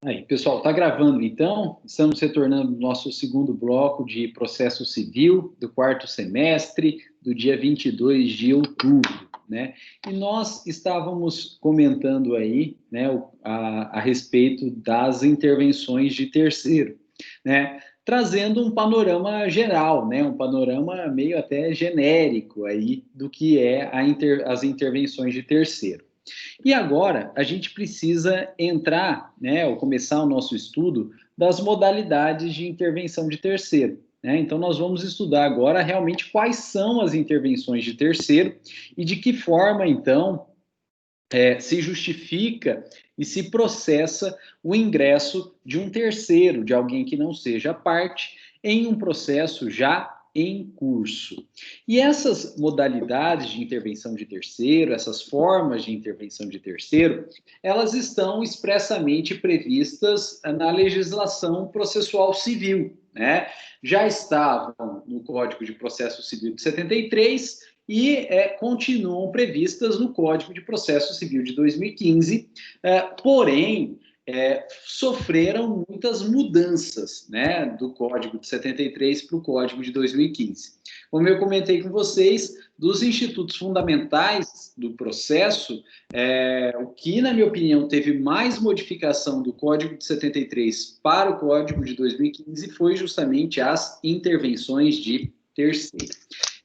Aí, pessoal, está gravando então? Estamos retornando ao nosso segundo bloco de processo civil do quarto semestre, do dia 22 de outubro, né? E nós estávamos comentando aí, né, a respeito das intervenções de terceiro, né? Trazendo um panorama geral, né? Um panorama meio até genérico aí do que é as intervenções de terceiro. E agora a gente precisa entrar, né, ou começar o nosso estudo das modalidades de intervenção de terceiro. Né? Então, nós vamos estudar agora realmente quais são as intervenções de terceiro e de que forma, então, se justifica e se processa o ingresso de um terceiro, de alguém que não seja parte, em um processo já em curso. E essas modalidades de intervenção de terceiro, essas formas de intervenção de terceiro, elas estão expressamente previstas na legislação processual civil, né? Já estavam no Código de Processo Civil de 73 e continuam previstas no Código de Processo Civil de 2015, porém, sofreram muitas mudanças, né, do Código de 73 para o Código de 2015. Como eu comentei com vocês, dos institutos fundamentais do processo, o que, na minha opinião, teve mais modificação do Código de 73 para o Código de 2015 foi justamente as intervenções de terceiro.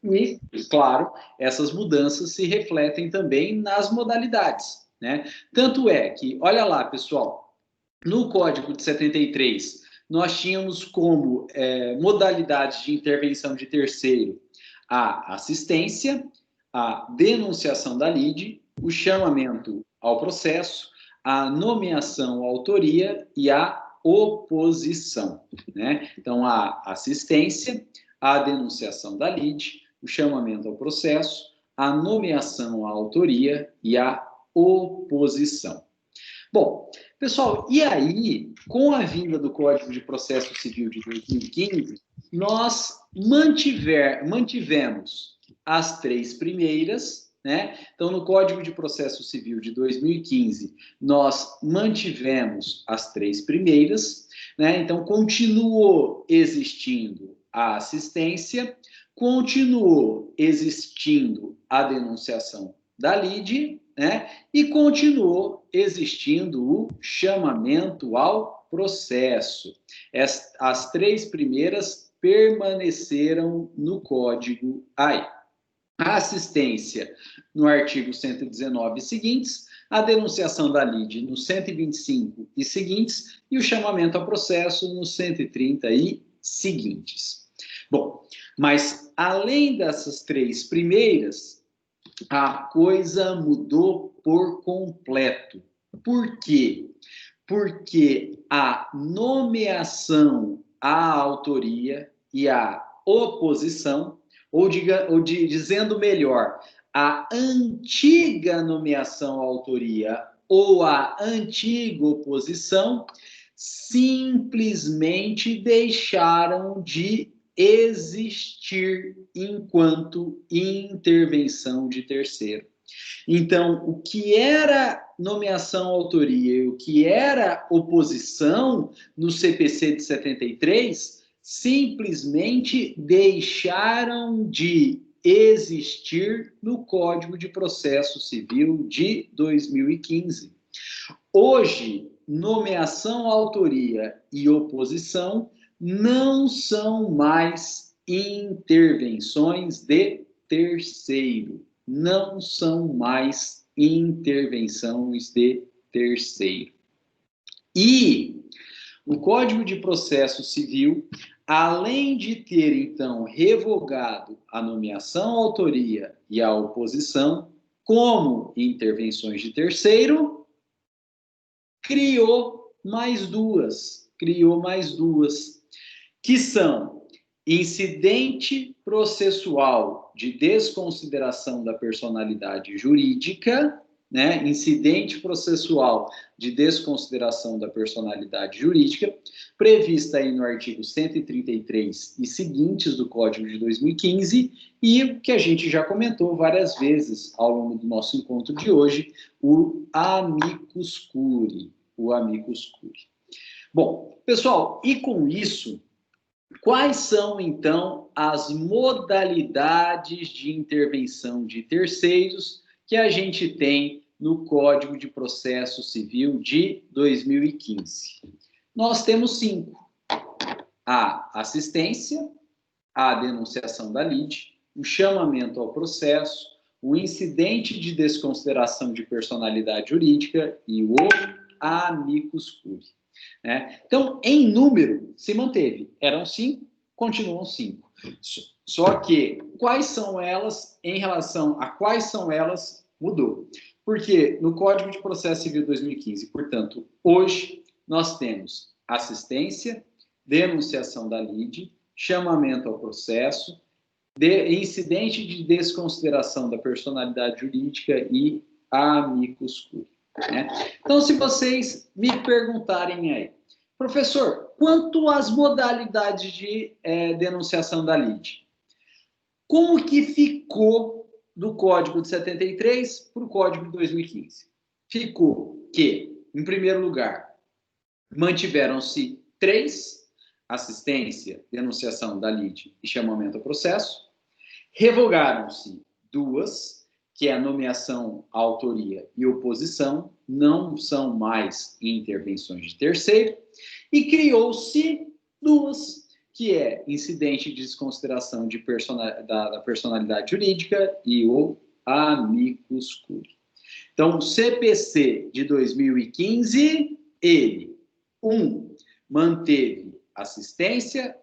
E, claro, essas mudanças se refletem também nas modalidades, né? Tanto é que, olha lá, pessoal, no Código de 73, nós tínhamos como modalidades de intervenção de terceiro a assistência, a denunciação da lide, o chamamento ao processo, a nomeação à autoria e a oposição, né? Então, a assistência, a denunciação da lide, o chamamento ao processo, a nomeação à autoria e a oposição. Bom, pessoal, e aí, com a vinda do Código de Processo Civil de 2015, nós mantivemos as três primeiras, né? Então, no Código de Processo Civil de 2015, nós mantivemos as três primeiras, né? Então, continuou existindo a assistência, continuou existindo a denunciação da lide, né? E continuou existindo o chamamento ao processo. As três primeiras permaneceram no Código AI. A assistência no artigo 119 e seguintes, a denunciação da lide no 125 e seguintes, e o chamamento ao processo no 130 e seguintes. Bom, mas além dessas três primeiras, a coisa mudou por completo. Por quê? Porque a nomeação à autoria e a oposição, dizendo melhor, a antiga nomeação à autoria ou a antiga oposição, simplesmente deixaram de existir enquanto intervenção de terceiro. Então, o que era nomeação à autoria e o que era oposição no CPC de 73 simplesmente deixaram de existir no Código de Processo Civil de 2015. Hoje, nomeação à autoria e oposição não são mais intervenções de terceiro. Não são mais intervenções de terceiro. E o Código de Processo Civil, além de ter, então, revogado a nomeação à autoria e a oposição como intervenções de terceiro, criou mais duas, que são incidente processual de desconsideração da personalidade jurídica, né? Incidente processual de desconsideração da personalidade jurídica, prevista aí no artigo 133 e seguintes do Código de 2015, e que a gente já comentou várias vezes ao longo do nosso encontro de hoje, o amicus curiae. Bom, pessoal, e com isso, quais são, então, as modalidades de intervenção de terceiros que a gente tem no Código de Processo Civil de 2015? Nós temos 5. A assistência, a denunciação da lide, o chamamento ao processo, o incidente de desconsideração de personalidade jurídica e o amicus curiae. Né? Então, em número, se manteve. Eram 5, continuam 5. Só que, quais são elas, em relação a quais são elas, mudou. Porque no Código de Processo Civil 2015, portanto, hoje, nós temos assistência, denunciação da lide, chamamento ao processo, incidente de desconsideração da personalidade jurídica e amicus curiae. Né? Então, se vocês me perguntarem aí, professor, quanto às modalidades de denunciação da lide, como que ficou do Código de 73 para o Código de 2015? Ficou que, em primeiro lugar, mantiveram-se 3, assistência, denunciação da lide e chamamento ao processo, revogaram-se 2, que é a nomeação, a autoria e oposição, não são mais intervenções de terceiro, e criou-se 2, que é incidente de desconsideração de da personalidade jurídica e o amicus curiae. Então, o CPC de 2015, ele, 1, manteve assistência,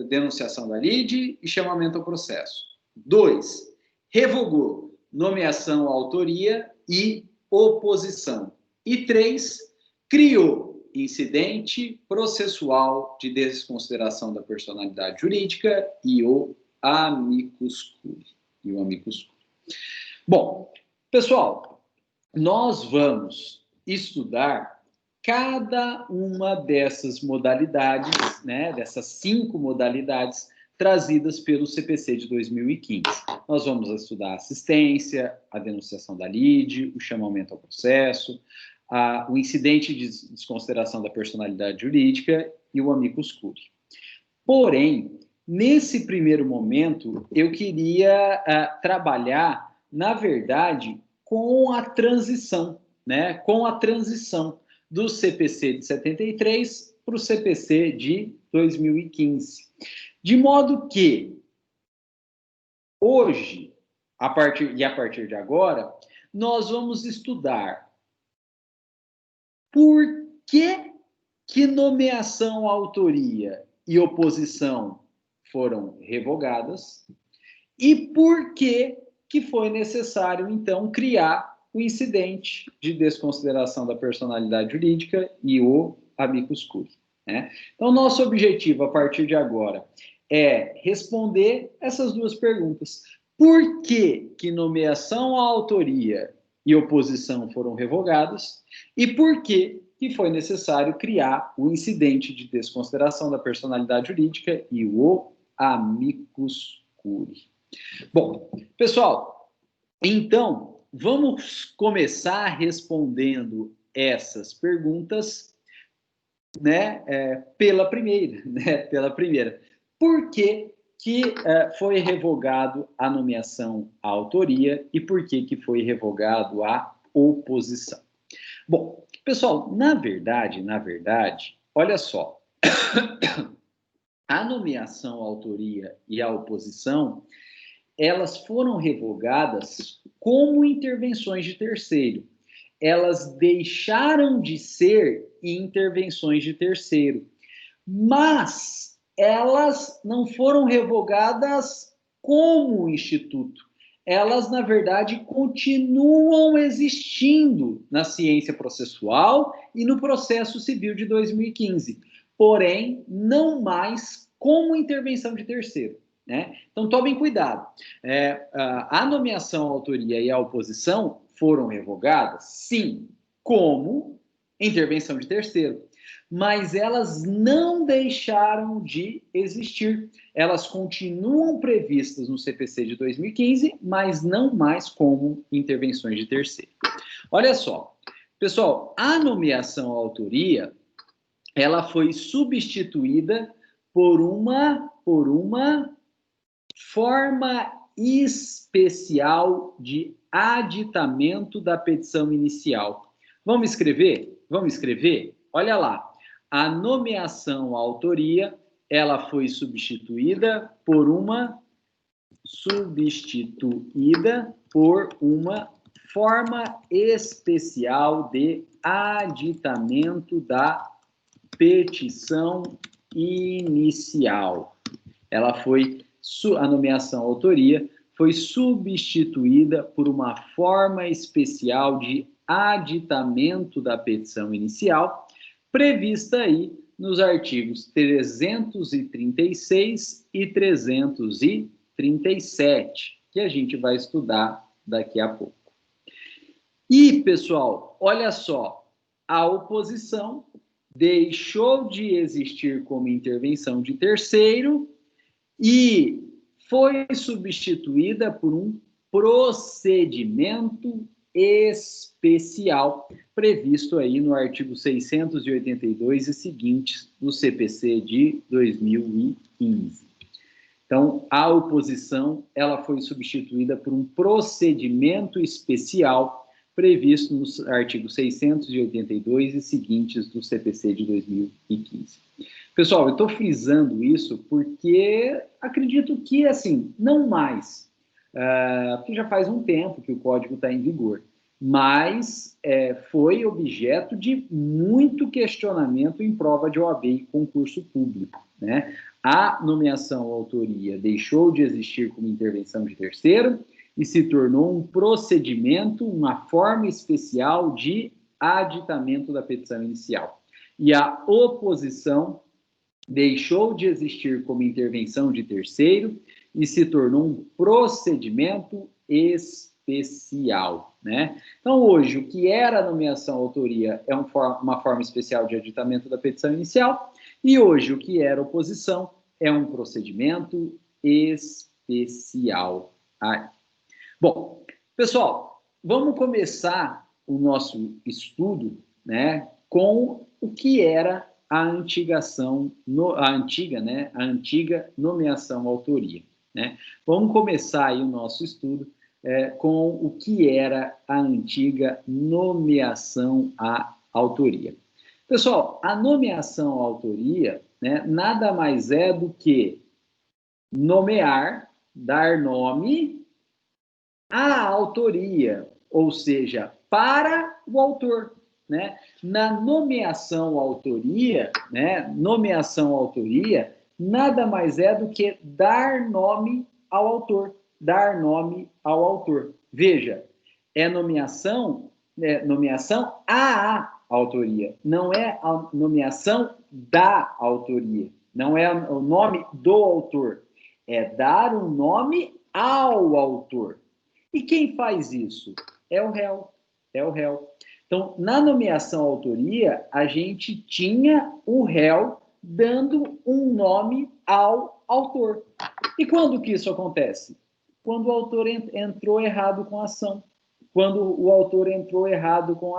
denunciação da lide e chamamento ao processo. 2, revogou nomeação, autoria e oposição. E 3, criou incidente processual de desconsideração da personalidade jurídica e o amicus curiae. Bom, pessoal, nós vamos estudar cada uma dessas modalidades, né, dessas 5 modalidades trazidas pelo CPC de 2015. Nós vamos estudar a assistência, a denunciação da lide, o chamamento ao processo, o incidente de desconsideração da personalidade jurídica e o amicus curiae. Porém, nesse primeiro momento, eu queria trabalhar, na verdade, com a transição, né? Com a transição do CPC de 73 para o CPC de 2015. De modo que, hoje, a partir de agora, nós vamos estudar por que nomeação, autoria e oposição foram revogadas e por que foi necessário, então, criar o incidente de desconsideração da personalidade jurídica e o amicus curiae. Né? Então, nosso objetivo, a partir de agora, é responder essas 2 perguntas. Por que nomeação, autoria e oposição foram revogadas? E por que foi necessário criar o incidente de desconsideração da personalidade jurídica e o amicus curiae? Bom, pessoal, então, vamos começar respondendo essas perguntas, né, pela primeira. Por que foi revogado a nomeação, a autoria e por que foi revogado a oposição? Bom, pessoal, na verdade, olha só, a nomeação, a autoria e a oposição, elas foram revogadas como intervenções de terceiro. Elas deixaram de ser intervenções de terceiro, mas elas não foram revogadas como instituto. Elas, na verdade, continuam existindo na ciência processual e no processo civil de 2015, porém, não mais como intervenção de terceiro. Né? Então, tomem cuidado. A nomeação, a autoria e a oposição foram revogadas, sim, como intervenção de terceiro, mas elas não deixaram de existir. Elas continuam previstas no CPC de 2015, mas não mais como intervenções de terceiro. Olha só, pessoal, a nomeação, a autoria, ela foi substituída por uma forma especial de aditamento da petição inicial. Vamos escrever? Vamos escrever? Olha lá. A nomeação à autoria, ela foi substituída por uma forma especial de aditamento da petição inicial. A nomeação à autoria foi substituída por uma forma especial de aditamento da petição inicial, prevista aí nos artigos 336 e 337, que a gente vai estudar daqui a pouco. E, pessoal, olha só, a oposição deixou de existir como intervenção de terceiro e foi substituída por um procedimento especial, previsto aí no artigo 682 e seguintes do CPC de 2015. Então, a oposição, ela foi substituída por um procedimento especial previsto nos artigos 682 e seguintes do CPC de 2015. Pessoal, eu estou frisando isso porque acredito que, assim, não mais, porque já faz um tempo que o código está em vigor, mas foi objeto de muito questionamento em prova de OAB e concurso público, né? A nomeação à autoria deixou de existir como intervenção de terceiro e se tornou um procedimento, uma forma especial de aditamento da petição inicial. E a oposição deixou de existir como intervenção de terceiro e se tornou um procedimento especial, né? Então, hoje, o que era a nomeação à autoria é uma forma especial de aditamento da petição inicial, e hoje, o que era oposição é um procedimento especial. Bom, pessoal, vamos começar o nosso estudo, né, com o que era a antiga nomeação à autoria, né? Vamos começar aí o nosso estudo com o que era a antiga nomeação à autoria. Pessoal, a nomeação à autoria, né, nada mais é do que nomear, dar nome à autoria, ou seja, para o autor, né? Na nomeação à autoria, né, nada mais é do que dar nome ao autor, Veja, é nomeação à autoria, não é a nomeação da autoria, não é o nome do autor, é dar um nome ao autor. E quem faz isso? É o réu. Então, na nomeação à autoria, a gente tinha o réu dando um nome ao autor. E quando que isso acontece? Quando o autor entrou errado com a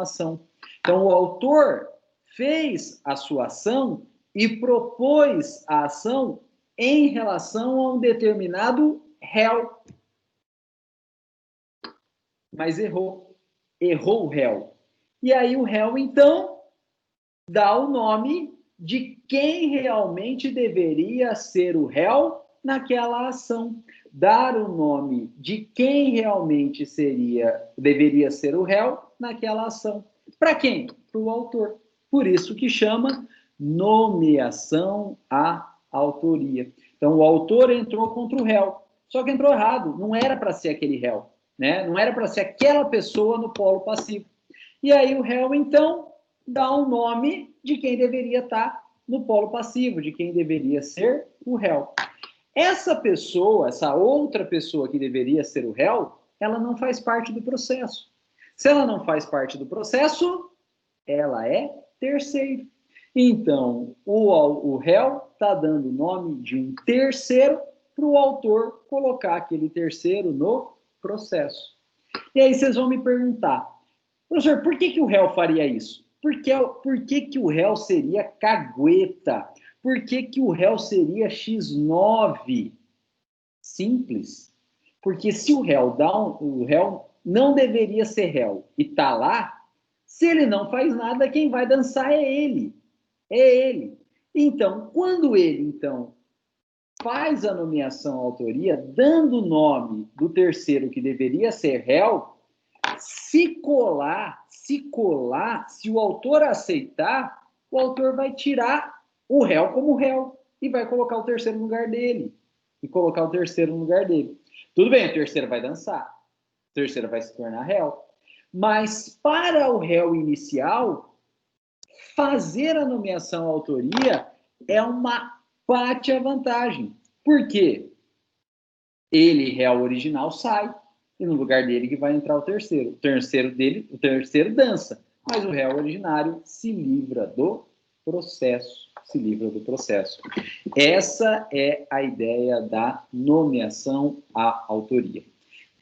ação. Então, o autor fez a sua ação e propôs a ação em relação a um determinado réu. Mas errou o réu. E aí o réu, então, dá o nome de quem realmente deveria ser o réu naquela ação. Dar o nome de quem realmente deveria ser o réu naquela ação. Para quem? Para o autor. Por isso que chama nomeação à autoria. Então, o autor entrou contra o réu. Só que entrou errado. Não era para ser aquele réu, né? Não era para ser aquela pessoa no polo passivo. E aí o réu, então, dá um nome de quem deveria estar no polo passivo, de quem deveria ser o réu. Essa pessoa, essa outra pessoa que deveria ser o réu, ela não faz parte do processo. Se ela não faz parte do processo, ela é terceiro. Então, o réu está dando o nome de um terceiro para o autor colocar aquele terceiro no processo. E aí vocês vão me perguntar, professor, por que o réu faria isso? Por que que o réu seria cagueta? Por que que o réu seria X9? Simples. Porque se o réu não deveria ser réu e está lá, se ele não faz nada, quem vai dançar é ele. É ele. Então, quando ele, então, faz a nomeação à autoria, dando o nome do terceiro que deveria ser réu, se o autor aceitar, o autor vai tirar o réu como réu e vai colocar o terceiro no lugar dele. Tudo bem, o terceiro vai dançar. O terceiro vai se tornar réu. Mas para o réu inicial, fazer a nomeação à autoria é uma pátia vantagem. Por quê? Ele, réu original, sai. E no lugar dele que vai entrar o terceiro. O terceiro dança. Mas o réu originário se livra do processo. Essa é a ideia da nomeação à autoria.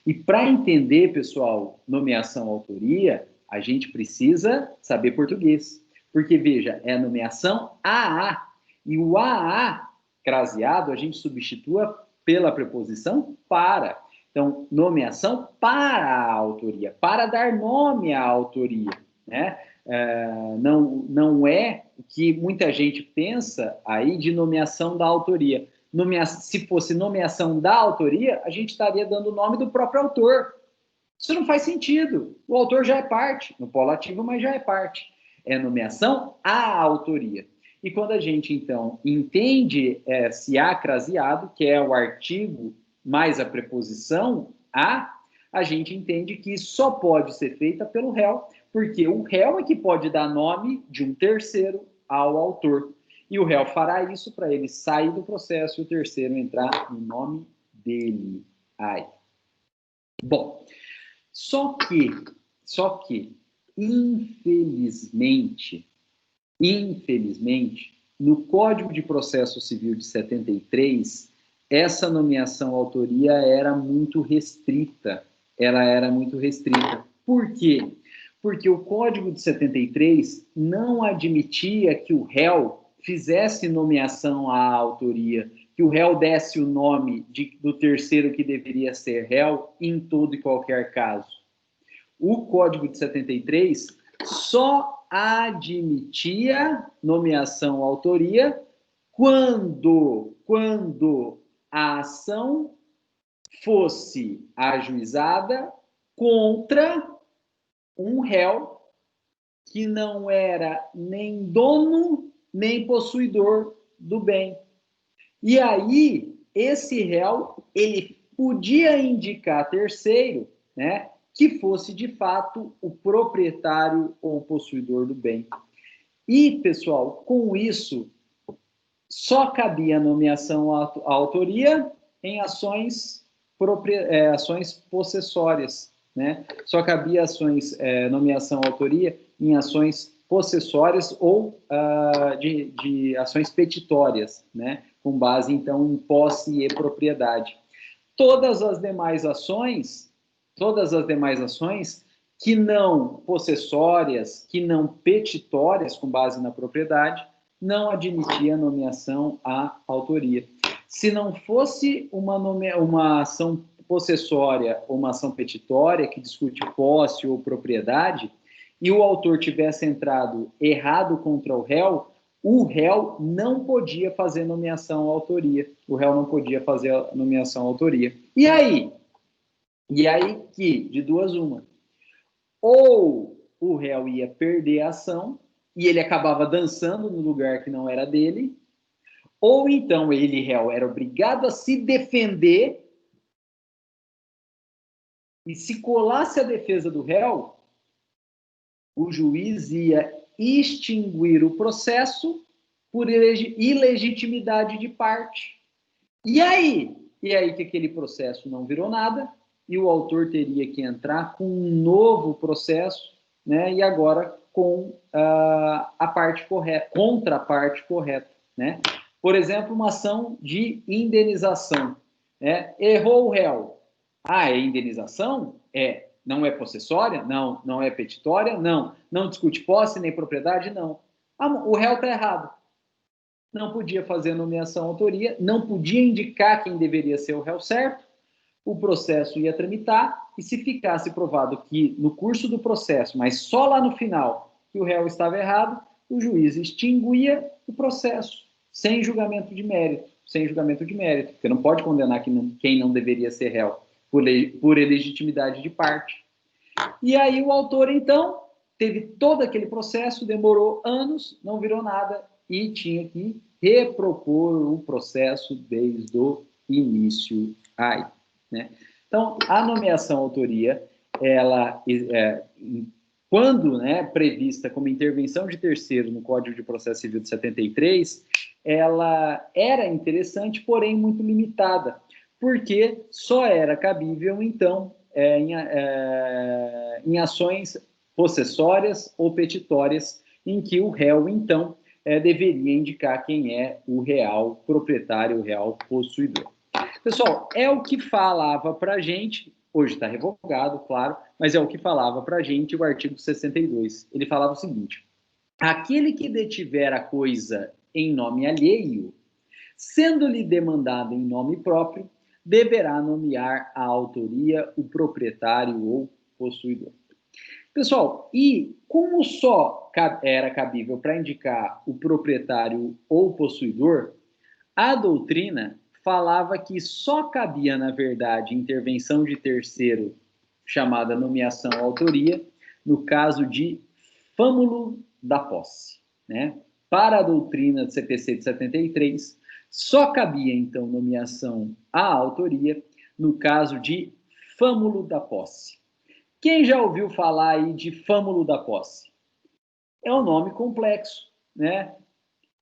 E para entender, pessoal, nomeação à autoria, a gente precisa saber português. Porque, veja, é a nomeação AA. E o AA, craseado, a gente substitua pela preposição para. Então, nomeação para a autoria, para dar nome à autoria, né? Não é o que muita gente pensa aí de nomeação da autoria. Se fosse nomeação da autoria, a gente estaria dando o nome do próprio autor. Isso não faz sentido. O autor já é parte, no polo ativo, mas já é parte. É nomeação à autoria. E quando a gente, então, entende esse a craseado, que é o artigo mais a preposição a gente entende que isso só pode ser feita pelo réu, porque o réu é que pode dar nome de um terceiro ao autor. E o réu fará isso para ele sair do processo e o terceiro entrar no nome dele. Bom, só que, infelizmente, no Código de Processo Civil de 73, essa nomeação à autoria era muito restrita. Por quê? Porque o Código de 73 não admitia que o réu fizesse nomeação à autoria, que o réu desse o nome do terceiro que deveria ser réu em todo e qualquer caso. O Código de 73 só admitia nomeação à autoria quando a ação fosse ajuizada contra um réu que não era nem dono nem possuidor do bem. E aí, esse réu, ele podia indicar terceiro, né, que fosse, de fato, o proprietário ou possuidor do bem. E, pessoal, com isso, só cabia nomeação à autoria em ações possessórias, né? Só cabia nomeação à autoria em ações possessórias ou de ações petitórias, né? Com base, então, em posse e propriedade. Todas as demais ações que não possessórias, que não petitórias, com base na propriedade, não admitia nomeação à autoria. Se não fosse uma ação possessória ou uma ação petitória que discute posse ou propriedade, e o autor tivesse entrado errado contra o réu não podia fazer nomeação à autoria. E aí? Que, de duas uma, ou o réu ia perder a ação e ele acabava dançando no lugar que não era dele, ou então ele, réu, era obrigado a se defender, e se colasse a defesa do réu, o juiz ia extinguir o processo por ilegitimidade de parte. E aí que aquele processo não virou nada, e o autor teria que entrar com um novo processo, né, e agora com a parte correta, contra a parte correta, né? Por exemplo, uma ação de indenização, né? Errou o réu. É indenização? Não é possessória? Não. Não é petitória? Não. Não discute posse nem propriedade? Não. O réu está errado. Não podia fazer nomeação autoria, não podia indicar quem deveria ser o réu certo, o processo ia tramitar, e se ficasse provado que no curso do processo, mas só lá no final, que o réu estava errado, o juiz extinguia o processo, sem julgamento de mérito, porque não pode condenar quem não deveria ser réu, por ilegitimidade de parte. E aí o autor, então, teve todo aquele processo, demorou anos, não virou nada, e tinha que repropor o processo desde o início aí, né? Então, a nomeação autoria, ela, quando, né, prevista como intervenção de terceiro no Código de Processo Civil de 73, ela era interessante, porém muito limitada, porque só era cabível, então, em ações possessórias ou petitórias, em que o réu, então, deveria indicar quem é o real proprietário, o real possuidor. Pessoal, é o que falava para a gente, hoje está revogado, claro, mas é o que falava para a gente o artigo 62. Ele falava o seguinte: aquele que detiver a coisa em nome alheio, sendo-lhe demandado em nome próprio, deverá nomear a autoria o proprietário ou possuidor. Pessoal, e como só era cabível para indicar o proprietário ou possuidor, a doutrina falava que só cabia, na verdade, intervenção de terceiro, chamada nomeação ou autoria, no caso de fâmulo da posse, né? Para a doutrina do CPC de 73, só cabia, então, nomeação à autoria no caso de fâmulo da posse. Quem já ouviu falar aí de fâmulo da posse? É um nome complexo, né?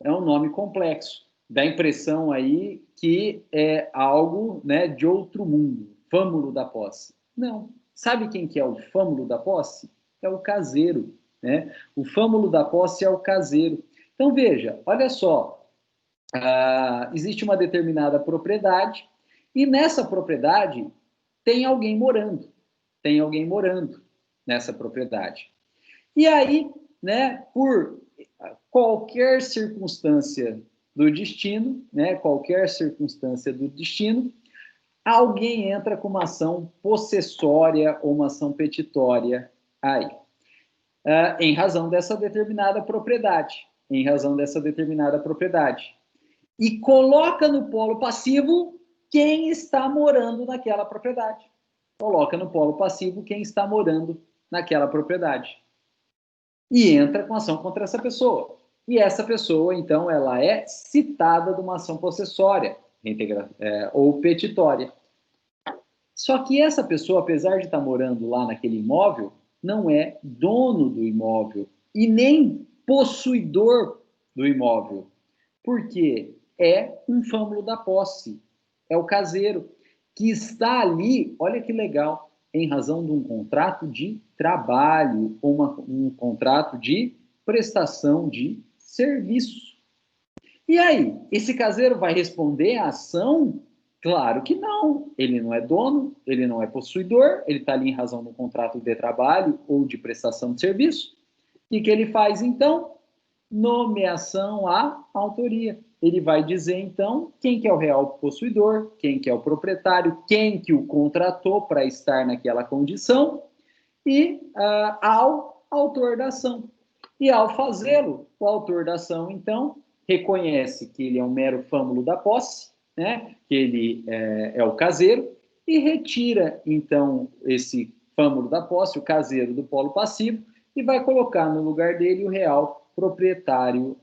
É um nome complexo. Dá a impressão aí que é algo, né, de outro mundo. Fâmulo da posse. Não. Sabe quem que é o fâmulo da posse? É o caseiro, né? O fâmulo da posse é o caseiro. Então, veja, olha só. Existe uma determinada propriedade e nessa propriedade tem alguém morando. Tem alguém morando nessa propriedade. E aí, né, por qualquer circunstância do destino, né, qualquer circunstância do destino, alguém entra com uma ação possessória ou uma ação petitória aí, em razão dessa determinada propriedade, e coloca no polo passivo quem está morando naquela propriedade. Coloca no polo passivo quem está morando naquela propriedade. E entra com ação contra essa pessoa. E essa pessoa, então, ela é citada de uma ação possessória ou petitória. Só que essa pessoa, apesar de estar morando lá naquele imóvel, não é dono do imóvel e nem possuidor do imóvel. Por quê? É um fâmulo da posse. É o caseiro que está ali, olha que legal, em razão de um contrato de trabalho ou um contrato de prestação de serviço. E aí, esse caseiro vai responder à ação? Claro que não. Ele não é dono, ele não é possuidor, ele está ali em razão do contrato de trabalho ou de prestação de serviço. O que ele faz, então? Nomeação à autoria. Ele vai dizer, então, quem que é o real possuidor, quem que é o proprietário, quem que o contratou para estar naquela condição e ao autor da ação. E ao fazê-lo, o autor da ação, então, reconhece que ele é um mero fâmulo da posse, né? Que ele é o caseiro, e retira, então, esse fâmulo da posse, o caseiro do polo passivo, e vai colocar no lugar dele o real proprietário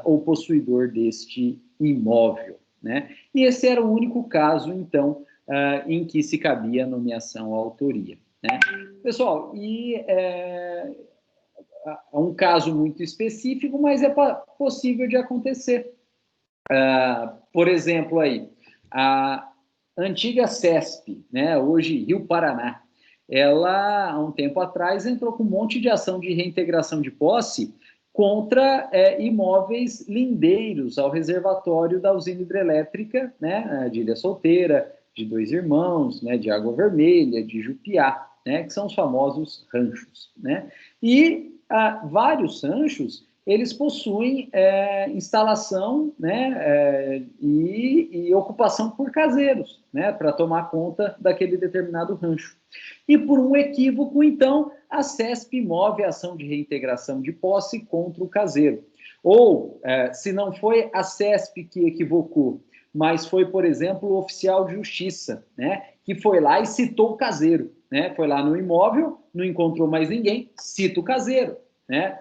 ou possuidor deste imóvel, né? E esse era o único caso, então, em que se cabia a nomeação à autoria, né? Pessoal, e é um caso muito específico, mas é possível de acontecer. Por exemplo, aí, a antiga CESP, né, hoje Rio Paraná, ela, há um tempo atrás, entrou com um monte de ação de reintegração de posse contra imóveis lindeiros ao reservatório da usina hidrelétrica, né, de Ilha Solteira, de Dois Irmãos, né, de Água Vermelha, de Jupiá. né, que são os famosos ranchos, né? E vários ranchos, eles possuem instalação, né, e ocupação por caseiros, né, para tomar conta daquele determinado rancho. E por um equívoco, então, a CESP move a ação de reintegração de posse contra o caseiro. Ou, se não foi a CESP que equivocou, mas foi, por exemplo, o oficial de justiça, né, que foi lá e citou o caseiro, né, foi lá no imóvel, não encontrou mais ninguém, cita o caseiro, né.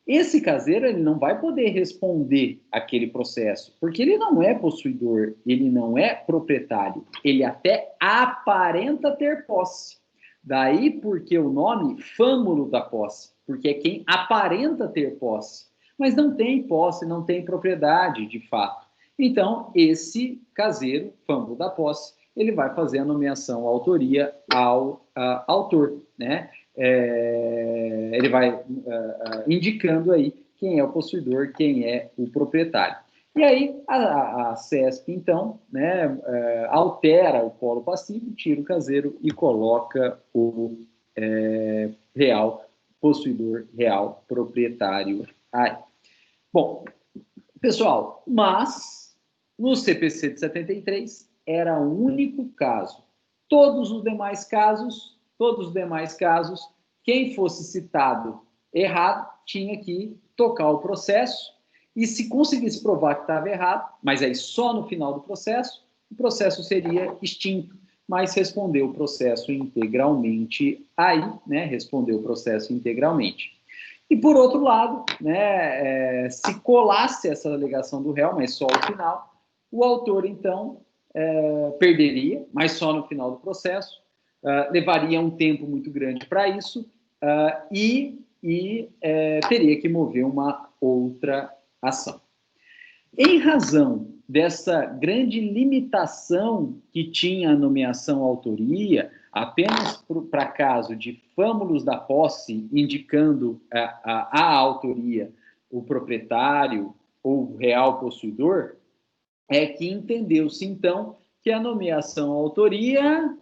Esse caseiro, ele não vai poder responder aquele processo, porque ele não é possuidor, ele não é proprietário, ele até aparenta ter posse. Daí porque o nome fâmulo da posse, porque é quem aparenta ter posse, mas não tem posse, não tem propriedade de fato. Então, esse caseiro, fâmulo da posse, ele vai fazer a nomeação, a autoria ao autor, né? Ele vai indicando aí quem é o possuidor, quem é o proprietário. E aí a CESP, então, né, altera o polo passivo, tira o caseiro e coloca o real possuidor, real proprietário aí. Bom, pessoal, mas no CPC de 73 era o único caso. Todos os demais casos, quem fosse citado errado tinha que tocar o processo e se conseguisse provar que estava errado, mas aí só no final do processo, o processo seria extinto, mas respondeu o processo integralmente aí, né? Respondeu o processo integralmente. E, por outro lado, né, se colasse essa alegação do réu, mas só ao final, o autor, então, perderia, mas só no final do processo, levaria um tempo muito grande para isso e teria que mover uma outra ação. Em razão dessa grande limitação que tinha a nomeação autoria, apenas para caso de fâmulos da posse, indicando a autoria, o proprietário ou o real possuidor, é que entendeu-se, então, que a nomeação autoria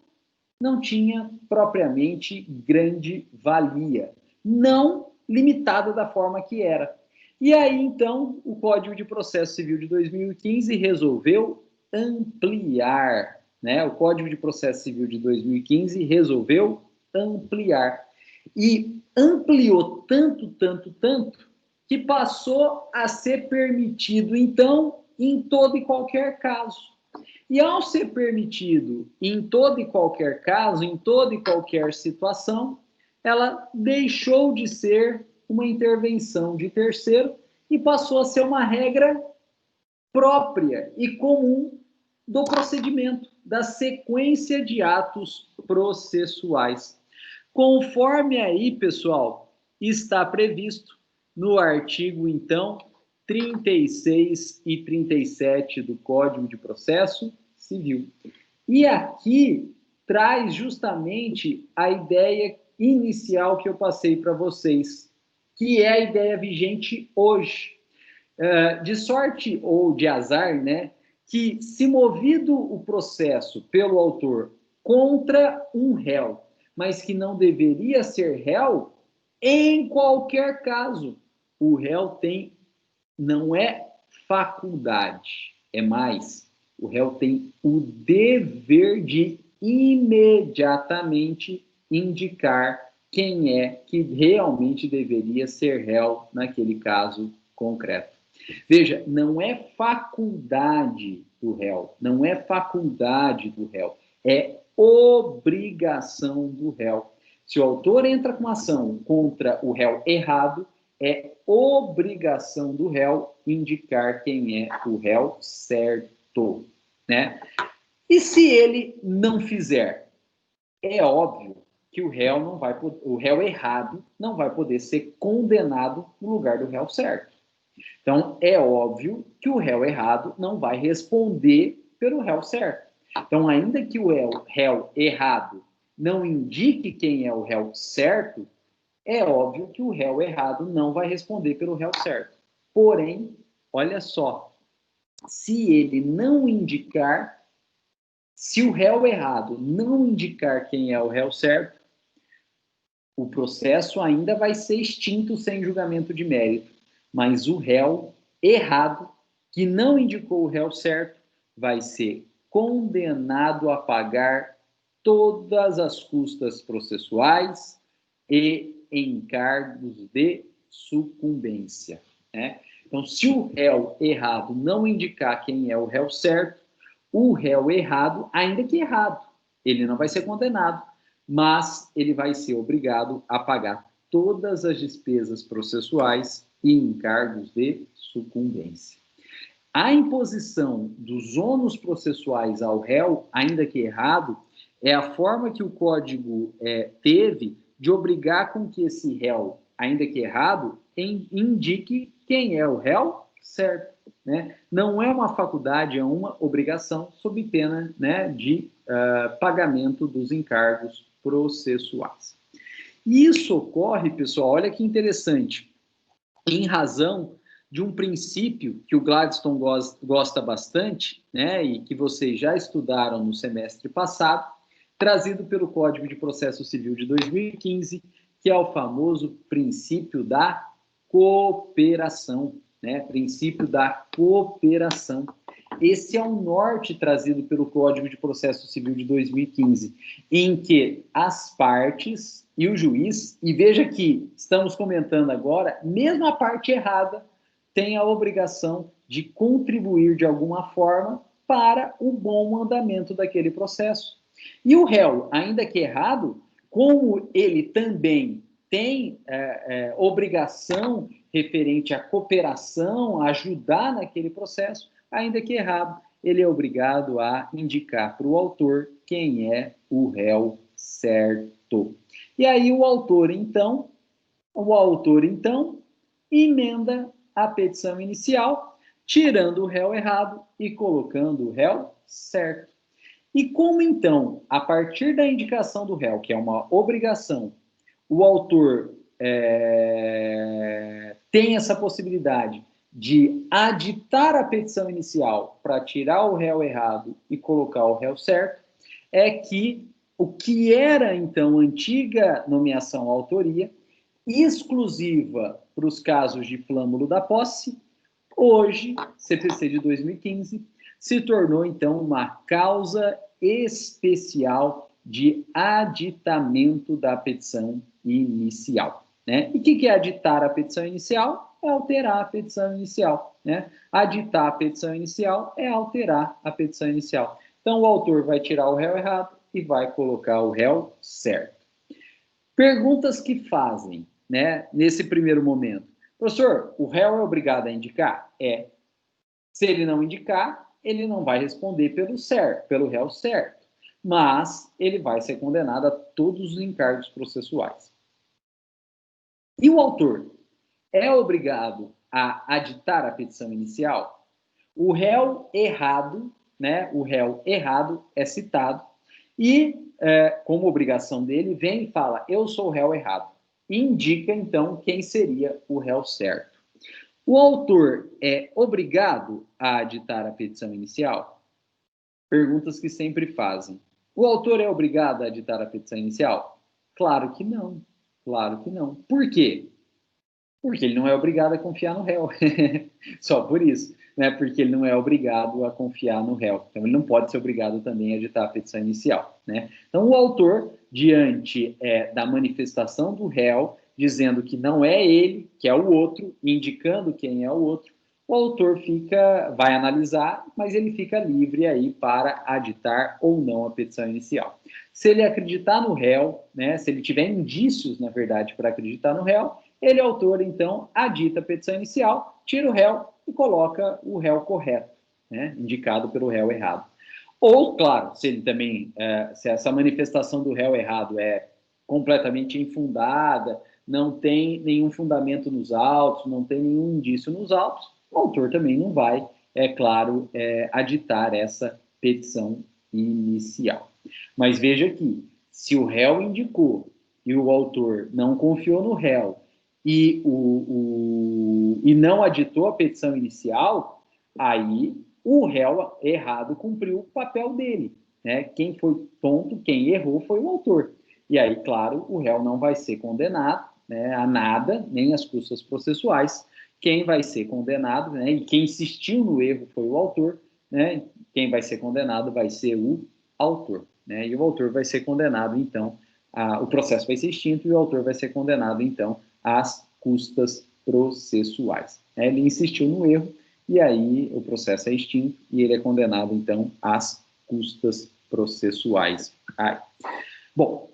não tinha propriamente grande valia, não limitada da forma que era. E aí, então, o Código de Processo Civil de 2015 resolveu ampliar, né? O Código de Processo Civil de 2015 resolveu ampliar. E ampliou tanto, que passou a ser permitido, então, em todo e qualquer caso. E ao ser permitido em todo e qualquer caso, em toda e qualquer situação, ela deixou de ser uma intervenção de terceiro e passou a ser uma regra própria e comum do procedimento, da sequência de atos processuais. Conforme aí, pessoal, está previsto no artigo, então, 36 e 37 do Código de Processo Civil. E aqui traz justamente a ideia inicial que eu passei para vocês, que é a ideia vigente hoje. De sorte ou de azar, né, que se movido o processo pelo autor contra um réu, mas que não deveria ser réu, em qualquer caso, o réu tem, não é faculdade, é mais, o réu tem o dever de imediatamente indicar quem é que realmente deveria ser réu naquele caso concreto. Veja, não é faculdade do réu, não é faculdade do réu, é obrigação do réu. Se o autor entra com ação contra o réu errado, é obrigação do réu indicar quem é o réu certo, né? E se ele não fizer, é óbvio que o réu não vai, o réu errado não vai poder ser condenado no lugar do réu certo. Então, é óbvio que o réu errado não vai responder pelo réu certo. Então, ainda que o réu errado não indique quem é o réu certo, é óbvio que o réu errado não vai responder pelo réu certo. Porém, olha só, se ele não indicar, se o réu errado não indicar quem é o réu certo, o processo ainda vai ser extinto sem julgamento de mérito, mas o réu errado, que não indicou o réu certo, vai ser condenado a pagar todas as custas processuais e encargos de sucumbência, né? Então, se o réu errado não indicar quem é o réu certo, o réu errado, ainda que errado, ele não vai ser condenado, mas ele vai ser obrigado a pagar todas as despesas processuais e encargos de sucumbência. A imposição dos ônus processuais ao réu, ainda que errado, é a forma que o Código teve de obrigar com que esse réu, ainda que errado, indique quem é o réu certo, né? Não é uma faculdade, é uma obrigação, sob pena, né, de pagamento dos encargos processuais. E isso ocorre, pessoal, olha que interessante, em razão de um princípio que o Gladstone gosta bastante, né, e que vocês já estudaram no semestre passado, trazido pelo Código de Processo Civil de 2015, que é o famoso princípio da cooperação, né? Princípio da cooperação. Esse é o norte trazido pelo Código de Processo Civil de 2015, em que as partes e o juiz, e veja que estamos comentando agora, mesmo a parte errada tem a obrigação de contribuir de alguma forma para o bom andamento daquele processo. E o réu, ainda que errado, como ele também tem obrigação referente à cooperação, a ajudar naquele processo, ainda que errado, ele é obrigado a indicar para o autor quem é o réu certo. E aí o autor, então, emenda a petição inicial, tirando o réu errado e colocando o réu certo. E como, então, a partir da indicação do réu, que é uma obrigação, o autor tem essa possibilidade de aditar a petição inicial para tirar o réu errado e colocar o réu certo, é que o que era, então, antiga nomeação à autoria, exclusiva para os casos de flâmulo da posse, hoje, CPC de 2015, se tornou, então, uma causa especial de aditamento da petição inicial, né? E o que é aditar a petição inicial? É alterar a petição inicial, né? Aditar a petição inicial é alterar a petição inicial. Então, o autor vai tirar o réu errado e vai colocar o réu certo. Perguntas que fazem, né, nesse primeiro momento. Professor, o réu é obrigado a indicar? É. Se ele não indicar, ele não vai responder pelo réu certo, mas ele vai ser condenado a todos os encargos processuais. E o autor é obrigado a aditar a petição inicial? O réu errado, né? O réu errado é citado e, como obrigação dele, vem e fala: eu sou o réu errado. E indica, então, quem seria o réu certo. O autor é obrigado a aditar a petição inicial? Perguntas que sempre fazem. O autor é obrigado a aditar a petição inicial? Claro que não. Claro que não. Por quê? Porque ele não é obrigado a confiar no réu. Só por isso, né? Porque ele não é obrigado a confiar no réu. Então, ele não pode ser obrigado também a editar a petição inicial, né? Então, o autor, diante da manifestação do réu, dizendo que não é ele, que é o outro, indicando quem é o outro, o autor vai analisar, mas ele fica livre aí para aditar ou não a petição inicial. Se ele acreditar no réu, né? Se ele tiver indícios, na verdade, para acreditar no réu, ele, autor, então, adita a petição inicial, tira o réu e coloca o réu correto, né, indicado pelo réu errado. Ou, claro, se ele também, se essa manifestação do réu errado é completamente infundada, não tem nenhum fundamento nos autos, não tem nenhum indício nos autos, o autor também não vai, é claro, aditar essa petição inicial. Mas veja aqui, se o réu indicou e o autor não confiou no réu, e não aditou a petição inicial, aí o réu errado cumpriu o papel dele, né? Quem foi tonto, quem errou foi o autor. E aí, claro, o réu não vai ser condenado, né, a nada, nem as custas processuais. Quem vai ser condenado, né, e quem insistiu no erro foi o autor, né, quem vai ser condenado vai ser o autor, né, e o autor vai ser condenado, então, o processo vai ser extinto e o autor vai ser condenado, então, às custas processuais. Ele insistiu no erro e aí o processo é extinto e ele é condenado, então, às custas processuais. Bom,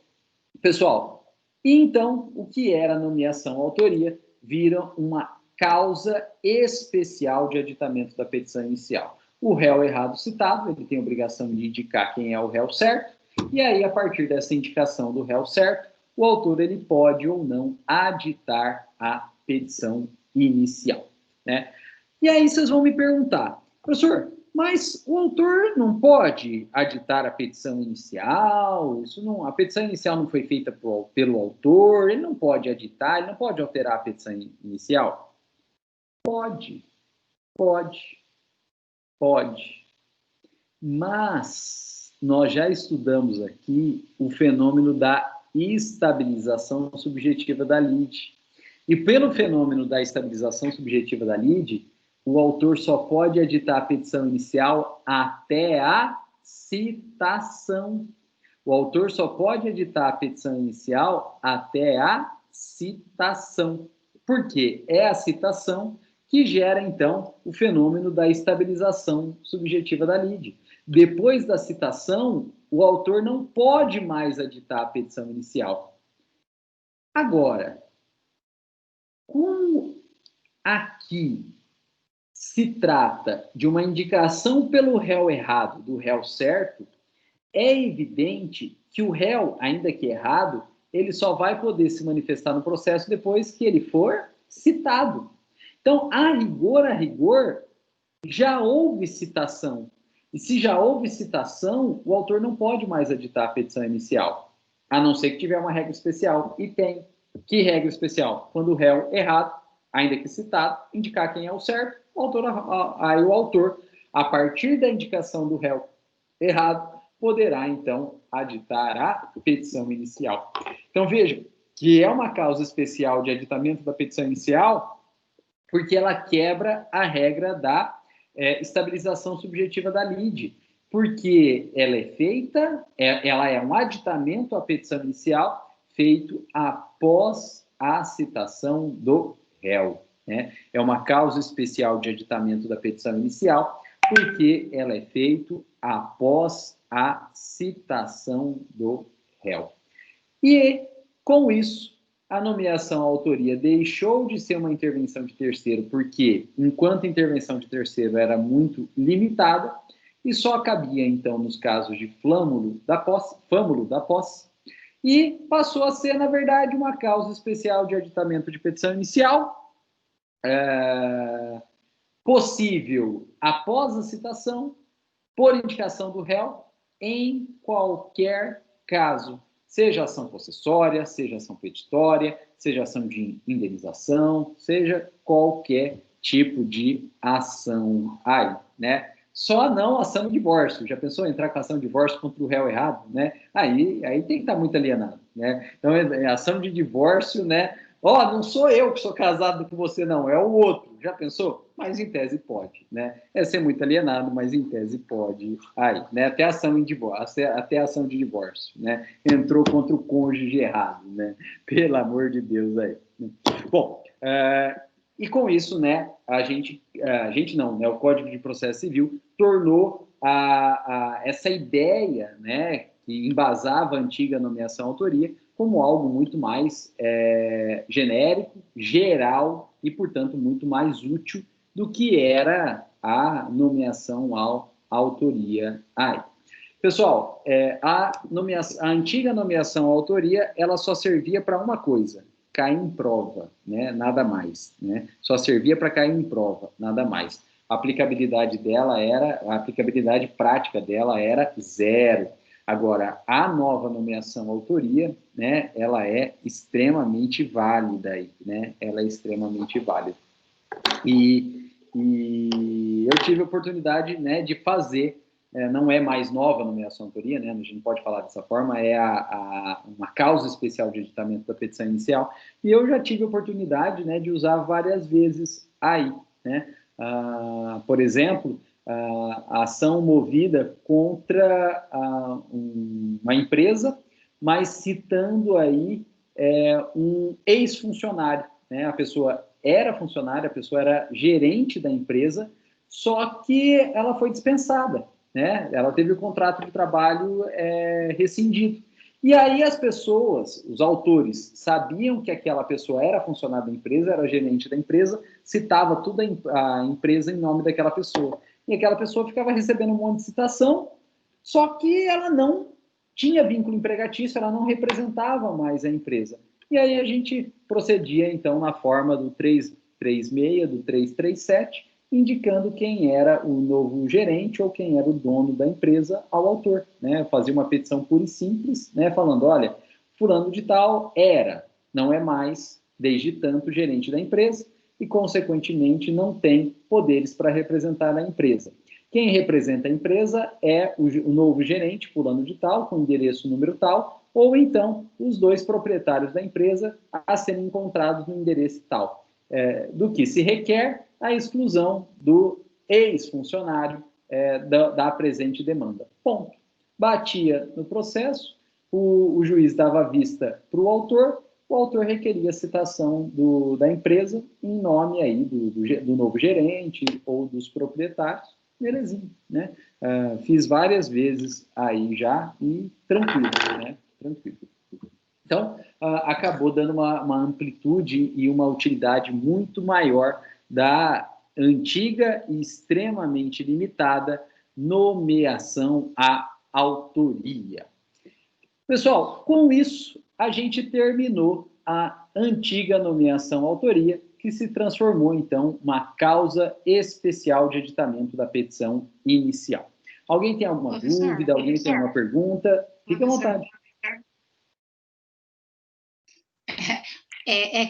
pessoal, então, o que era nomeação ou autoria vira uma causa especial de aditamento da petição inicial. O réu errado citado, ele tem a obrigação de indicar quem é o réu certo, e aí, a partir dessa indicação do réu certo, o autor ele pode ou não aditar a petição inicial, né? E aí vocês vão me perguntar, professor, mas o autor não pode aditar a petição inicial? Isso não, a petição inicial não foi feita pelo autor, ele não pode aditar, ele não pode alterar a petição inicial? Pode, pode, pode. Mas nós já estudamos aqui o fenômeno da estabilização subjetiva da lide. E pelo fenômeno da estabilização subjetiva da lide, o autor só pode aditar a petição inicial até a citação. O autor só pode editar a petição inicial até a citação. Por quê? É a citação que gera, então, o fenômeno da estabilização subjetiva da lide. Depois da citação, o autor não pode mais editar a petição inicial. Agora, como aqui se trata de uma indicação pelo réu errado do réu certo, é evidente que o réu, ainda que errado, ele só vai poder se manifestar no processo depois que ele for citado. Então, a rigor, já houve citação. E se já houve citação, o autor não pode mais editar a petição inicial, a não ser que tiver uma regra especial. E tem. Que regra especial? Quando o réu errado, ainda que citado, indicar quem é o certo, aí o autor, a partir da indicação do réu errado, poderá, então, aditar a petição inicial. Então, vejam que é uma causa especial de aditamento da petição inicial, porque ela quebra a regra da estabilização subjetiva da lide, porque ela é feita, ela é um aditamento à petição inicial feito após a citação do réu, né? É uma causa especial de aditamento da petição inicial, porque ela é feita após a citação do réu. E, com isso, a nomeação à autoria deixou de ser uma intervenção de terceiro, porque, enquanto a intervenção de terceiro era muito limitada, e só cabia, então, nos casos de fâmulo da posse, e passou a ser, na verdade, uma causa especial de aditamento de petição inicial, possível após a citação, por indicação do réu, em qualquer caso, seja ação possessória, seja ação petitória, seja ação de indenização, seja qualquer tipo de ação aí, né? Só não ação de divórcio. Já pensou em entrar com ação de divórcio contra o réu errado, né? Aí tem que estar muito alienado, né? Então, ação de divórcio, né? Não sou eu que sou casado com você, não, é o outro. Já pensou? Mas em tese pode, né? É ser muito alienado, mas em tese pode. Aí, né? Até ação em divórcio, até ação de divórcio, né? Entrou contra o cônjuge errado, né? Pelo amor de Deus aí. Bom, e com isso, né? A gente não, né? O Código de Processo Civil tornou essa ideia, né? Que embasava a antiga nomeação autoria como algo muito mais genérico, geral e, portanto, muito mais útil do que era a nomeação à autoria. Pessoal, a antiga nomeação à autoria, ela só servia para uma coisa, cair em prova, né? Nada mais, né? Só servia para cair em prova, nada mais. A aplicabilidade prática dela era zero. Agora, a nova nomeação autoria, né, ela é extremamente válida, né? Ela é extremamente válida. E eu tive a oportunidade, né, de fazer não é mais nova a nomeação autoria, né? A gente não pode falar dessa forma, é uma causa especial de editamento da petição inicial, e eu já tive a oportunidade, né, de usar várias vezes aí, né? Por exemplo, a ação movida contra uma empresa, mas citando aí um ex-funcionário, né? A pessoa era funcionária, a pessoa era gerente da empresa, só que ela foi dispensada, né? Ela teve o contrato de trabalho rescindido. E aí as pessoas, os autores, sabiam que aquela pessoa era funcionária da empresa, era gerente da empresa, citava toda a empresa em nome daquela pessoa. E aquela pessoa ficava recebendo um monte de citação, só que ela não tinha vínculo empregatício, ela não representava mais a empresa. E aí a gente procedia, então, na forma do 336, do 337, indicando quem era o novo gerente ou quem era o dono da empresa ao autor, né? Fazia uma petição pura e simples, né? Falando, olha, fulano de tal era, não é mais, desde tanto, gerente da empresa e, consequentemente, não tem poderes para representar a empresa. Quem representa a empresa é o novo gerente, fulano de tal, com endereço número tal, ou então os dois proprietários da empresa a serem encontrados no endereço tal. Do que se requer a exclusão do ex-funcionário da presente demanda. Ponto. Batia no processo, o juiz dava vista para o autor requeria a citação da empresa em nome aí do novo gerente ou dos proprietários, belezinha, né? Fiz várias vezes aí já e tranquilo, né? Tranquilo. Então, acabou dando uma amplitude e uma utilidade muito maior da antiga e extremamente limitada nomeação à autoria. Pessoal, com isso, a gente terminou a antiga nomeação à autoria, que se transformou, então, uma causa especial de editamento da petição inicial. Alguém tem alguma dúvida? Alguém tem alguma pergunta? Fique à vontade.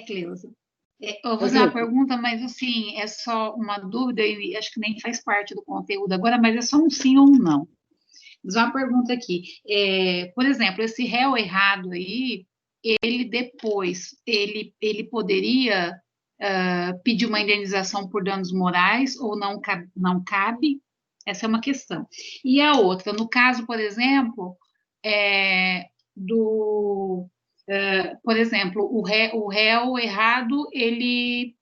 Cleusa. Eu vou fazer uma pergunta, mas assim, é só uma dúvida e acho que nem faz parte do conteúdo agora, mas é só um sim ou um não. Mas uma pergunta aqui. Por exemplo, esse réu errado aí, ele depois, ele poderia pedir uma indenização por danos morais ou não cabe? Essa é uma questão. E a outra, no caso, por exemplo, por exemplo, o réu errado, ele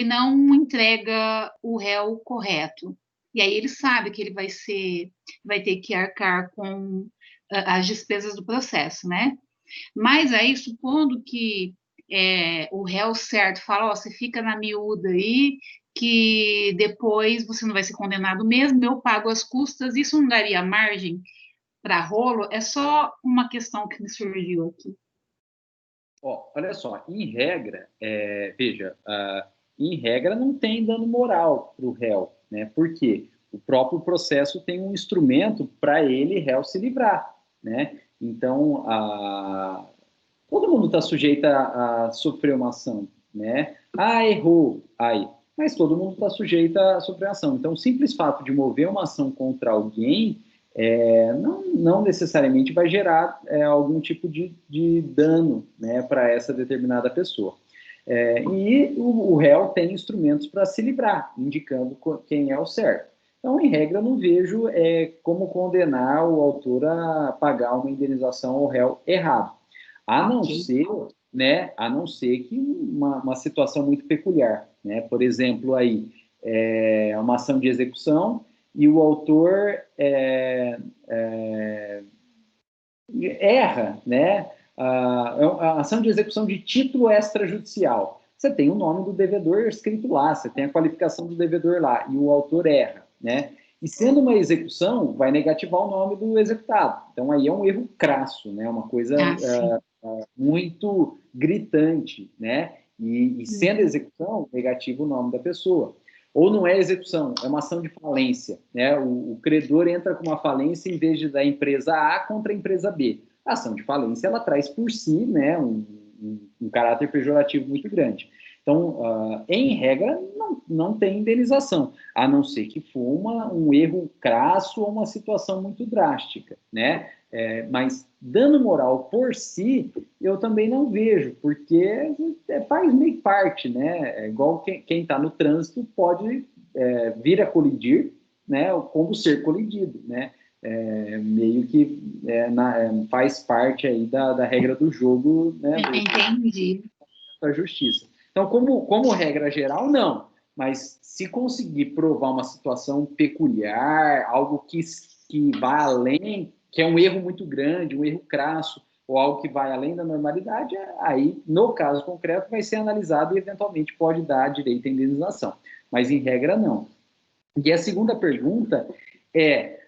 não entrega o réu correto. E aí ele sabe que ele vai ter que arcar com as despesas do processo, né? Mas aí, supondo que o réu certo fala, você fica na miúda aí, que depois você não vai ser condenado mesmo, eu pago as custas, isso não daria margem para rolo? É só uma questão que me surgiu aqui. Olha só, em regra, veja, em regra não tem dano moral para o réu, né? Por quê? O próprio processo tem um instrumento para ele, réu, se livrar, né? Então, todo mundo está sujeito a sofrer uma ação, né? Errou, aí. Mas todo mundo está sujeito a sofrer uma ação. Então, o simples fato de mover uma ação contra alguém não necessariamente vai gerar algum tipo de dano, né, para essa determinada pessoa. E o réu tem instrumentos para se livrar, indicando quem é o certo. Então, em regra, eu não vejo como condenar o autor a pagar uma indenização ao réu errado. A não ser que uma situação muito peculiar, né? Por exemplo, aí, uma ação de execução e o autor erra, né? A ação de execução de título extrajudicial. Você tem o nome do devedor escrito lá, você tem a qualificação do devedor lá, e o autor erra, né? E sendo uma execução, vai negativar o nome do executado. Então, aí é um erro crasso, né? Uma coisa muito gritante, né? E sendo execução, negativa o nome da pessoa. Ou não é execução, é uma ação de falência, né? O credor entra com uma falência em vez de da empresa A contra a empresa B. A ação de falência, ela traz por si, né, um caráter pejorativo muito grande. Então, em regra, não tem indenização, a não ser que for um erro crasso ou uma situação muito drástica, né? Mas dano moral por si, eu também não vejo, porque faz meio parte, né? É igual quem está no trânsito pode vir a colidir, né? Como ser colidido, né? Meio que faz parte aí da regra do jogo, né? Entendi. Da justiça. Então, como regra geral, não. Mas se conseguir provar uma situação peculiar, algo que vai além, que é um erro muito grande, um erro crasso, ou algo que vai além da normalidade, aí, no caso concreto, vai ser analisado e, eventualmente, pode dar direito à indenização. Mas, em regra, não. E a segunda pergunta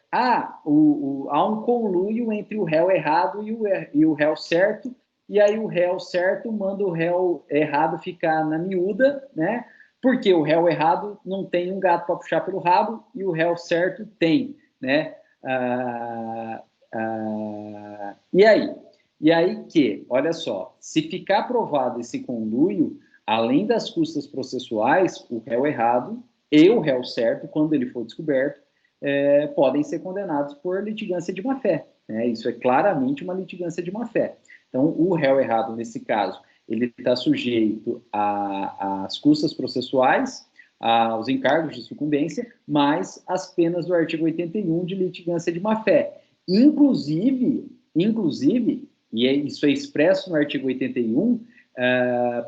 há um conluio entre o réu errado e o réu certo, e aí o réu certo manda o réu errado ficar na miúda, né? Porque o réu errado não tem um gato para puxar pelo rabo e o réu certo tem, né? E aí? E aí que, olha só, se ficar provado esse conluio, além das custas processuais, o réu errado e o réu certo, quando ele for descoberto, podem ser condenados por litigância de má-fé. Né? Isso é claramente uma litigância de má-fé. Então, o réu errado, nesse caso, ele está sujeito às custas processuais, aos encargos de sucumbência, mais as penas do artigo 81 de litigância de má-fé. Inclusive, e isso é expresso no artigo 81,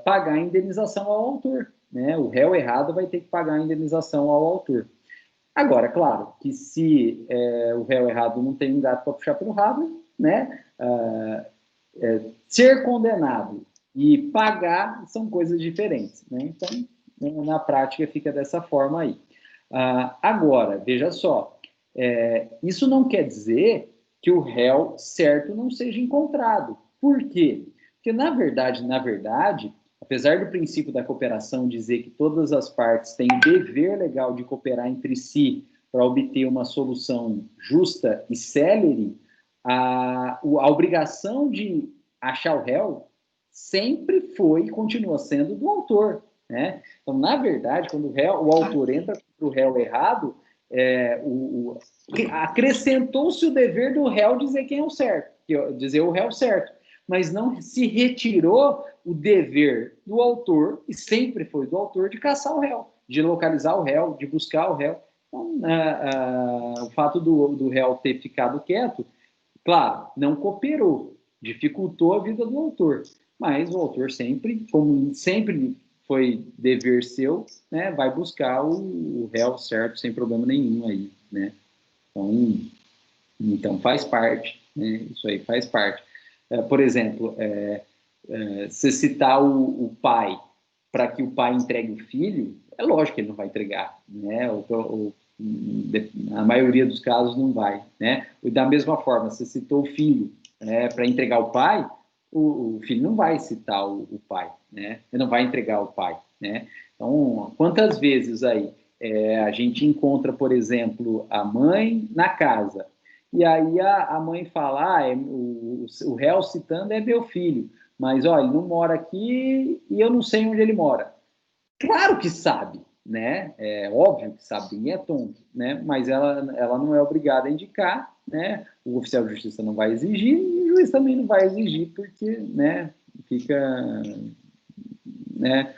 pagar a indenização ao autor. Né? O réu errado vai ter que pagar a indenização ao autor. Agora, claro, que se o réu errado não tem um gato para puxar pelo rabo, né? Ser condenado e pagar são coisas diferentes. Né? Então, na prática, fica dessa forma aí. Agora, veja só, isso não quer dizer que o réu certo não seja encontrado. Por quê? Porque, na verdade, apesar do princípio da cooperação dizer que todas as partes têm o dever legal de cooperar entre si para obter uma solução justa e célere, a obrigação de achar o réu sempre foi e continua sendo do autor. Né? Então, na verdade, quando o autor entra para o réu errado, acrescentou-se o dever do réu dizer quem é o certo, dizer o réu certo, mas não se retirou o dever do autor, e sempre foi do autor, de caçar o réu, de localizar o réu, de buscar o réu. Então, o fato do réu ter ficado quieto, claro, não cooperou, dificultou a vida do autor, mas o autor sempre, como sempre foi dever seu, né, vai buscar o réu certo sem problema nenhum aí, né? Então faz parte, né? Isso aí faz parte. Por exemplo, se citar o pai para que o pai entregue o filho, é lógico que ele não vai entregar, né? A maioria dos casos não vai, né? E da mesma forma, se citou o filho para entregar o pai, o filho não vai citar o pai, né? Ele não vai entregar o pai, né? Então, quantas vezes aí a gente encontra, por exemplo, a mãe na casa, e aí a mãe fala, o réu citando é meu filho, mas olha, ele não mora aqui e eu não sei onde ele mora. Claro que sabe, né? É óbvio que sabe, ninguém é tonto, né? Mas ela não é obrigada a indicar, né? O oficial de justiça não vai exigir e o juiz também não vai exigir, porque, né? Fica, né?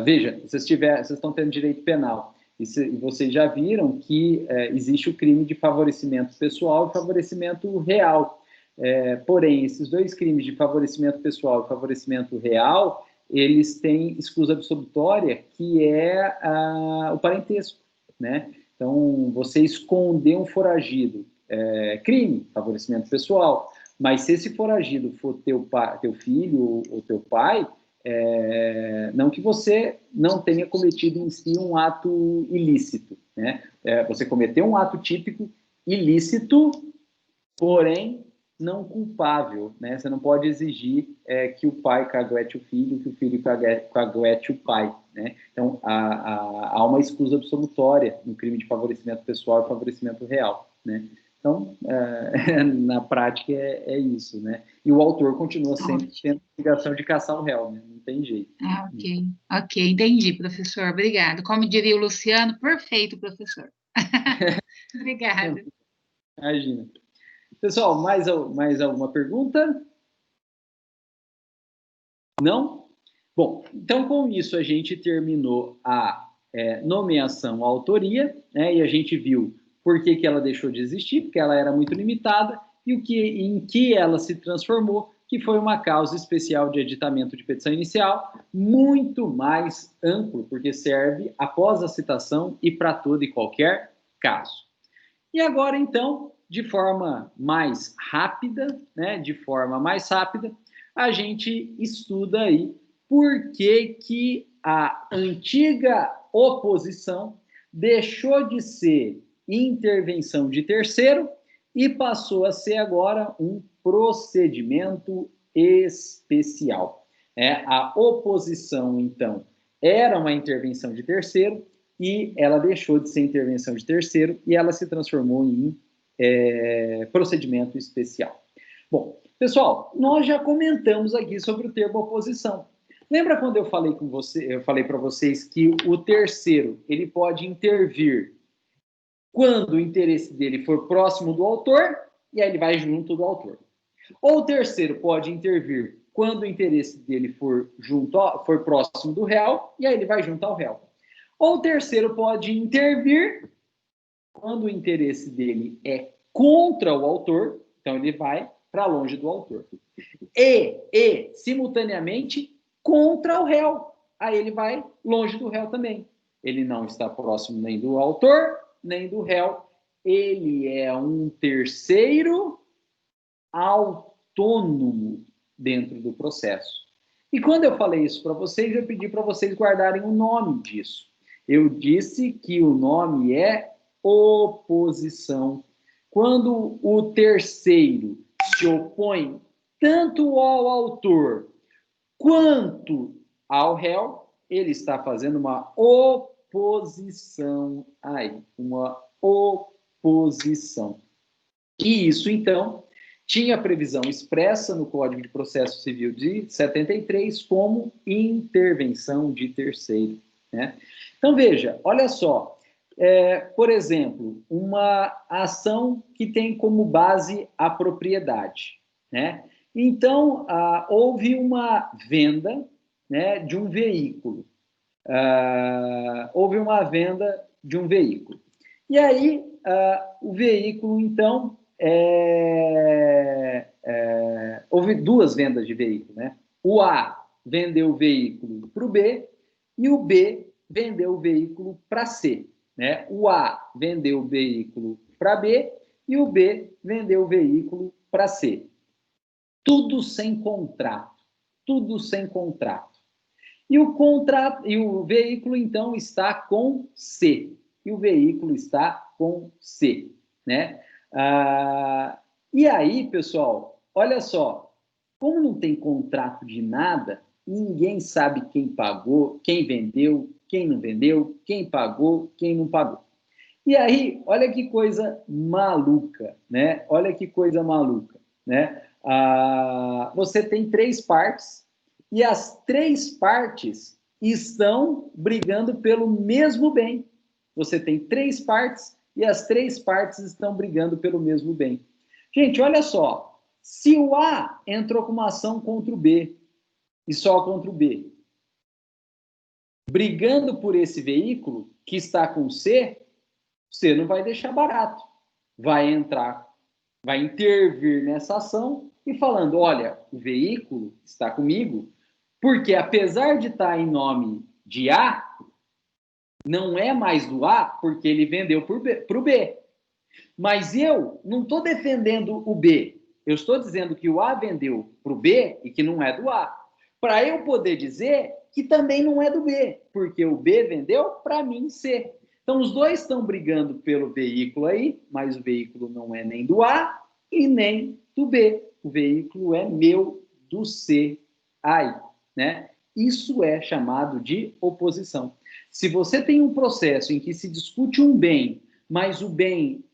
Veja, vocês estão tendo direito penal e vocês já viram que existe o crime de favorecimento pessoal e favorecimento real. Porém, esses dois crimes de favorecimento pessoal e favorecimento real, eles têm escusa absolutória, que é o parentesco, né? Então, você esconder um foragido crime, favorecimento pessoal, mas se esse foragido for teu filho ou teu pai, não que você não tenha cometido em si um ato ilícito, né? Você cometeu um ato típico ilícito, porém não culpável, né? Você não pode exigir que o pai caguete o filho, que o filho caguete o pai, né? Então, há uma escusa absolutória no crime de favorecimento pessoal e favorecimento real, né? Então, na prática é isso, né? E o autor continua sempre tendo a obrigação de caçar o réu, né? Não tem jeito. Ok, ok, entendi, professor, obrigado. Como diria o Luciano, perfeito, professor. Obrigada. Imagina. Pessoal, mais alguma pergunta? Não? Bom, então com isso a gente terminou a nomeação à autoria, né, e a gente viu por que ela deixou de existir, porque ela era muito limitada, e em que ela se transformou, que foi uma causa especial de aditamento de petição inicial, muito mais amplo, porque serve após a citação e para todo e qualquer caso. E agora, então, de forma mais rápida, a gente estuda aí por que a antiga oposição deixou de ser intervenção de terceiro e passou a ser agora um procedimento especial. A oposição, então, era uma intervenção de terceiro e ela deixou de ser intervenção de terceiro e ela se transformou em procedimento especial. Bom, pessoal, nós já comentamos aqui sobre o termo oposição. Lembra quando eu falei para vocês que o terceiro ele pode intervir quando o interesse dele for próximo do autor e aí ele vai junto do autor. Ou o terceiro pode intervir quando o interesse dele for próximo do réu e aí ele vai junto ao réu. Ou o terceiro pode intervir quando o interesse dele é contra o autor, então ele vai para longe do autor. E, simultaneamente, contra o réu. Aí ele vai longe do réu também. Ele não está próximo nem do autor, nem do réu. Ele é um terceiro autônomo dentro do processo. E quando eu falei isso para vocês, eu pedi para vocês guardarem o nome disso. Eu disse que o nome é oposição. Quando o terceiro se opõe tanto ao autor quanto ao réu, ele está fazendo uma oposição aí, uma oposição. E isso, então, tinha previsão expressa no Código de Processo Civil de 73 como intervenção de terceiro, né? Então, veja, olha só, por exemplo, uma ação que tem como base a propriedade, né? Então, houve uma venda, né, de um veículo. Houve uma venda de um veículo. E aí, o veículo, então, houve duas vendas de veículo, né? O A vendeu o veículo para o B e o B vendeu o veículo para C, né? O A vendeu o veículo para B e o B vendeu o veículo para C. Tudo sem contrato. Tudo sem contrato. E o veículo, então, está com C. E o veículo está com C, né? E aí, pessoal, olha só, como não tem contrato de nada, ninguém sabe quem pagou, quem vendeu, quem não vendeu, quem pagou, quem não pagou. E aí, olha que coisa maluca, né? Olha que coisa maluca, né? Você tem três partes e as três partes estão brigando pelo mesmo bem. Você tem três partes e as três partes estão brigando pelo mesmo bem. Gente, olha só. Se o A entrou com uma ação contra o B e só contra o B, brigando por esse veículo que está com o C, você não vai deixar barato. Vai entrar, vai intervir nessa ação e falando, olha, o veículo está comigo, porque apesar de estar em nome de A, não é mais do A, porque ele vendeu para o B. Mas eu não estou defendendo o B. Eu estou dizendo que o A vendeu para o B e que não é do A. Para eu poder dizer que também não é do B, porque o B vendeu para mim C. Então, os dois estão brigando pelo veículo aí, mas o veículo não é nem do A e nem do B. O veículo é meu, do C aí, né? Isso é chamado de oposição. Se você tem um processo em que se discute um bem, mas o bem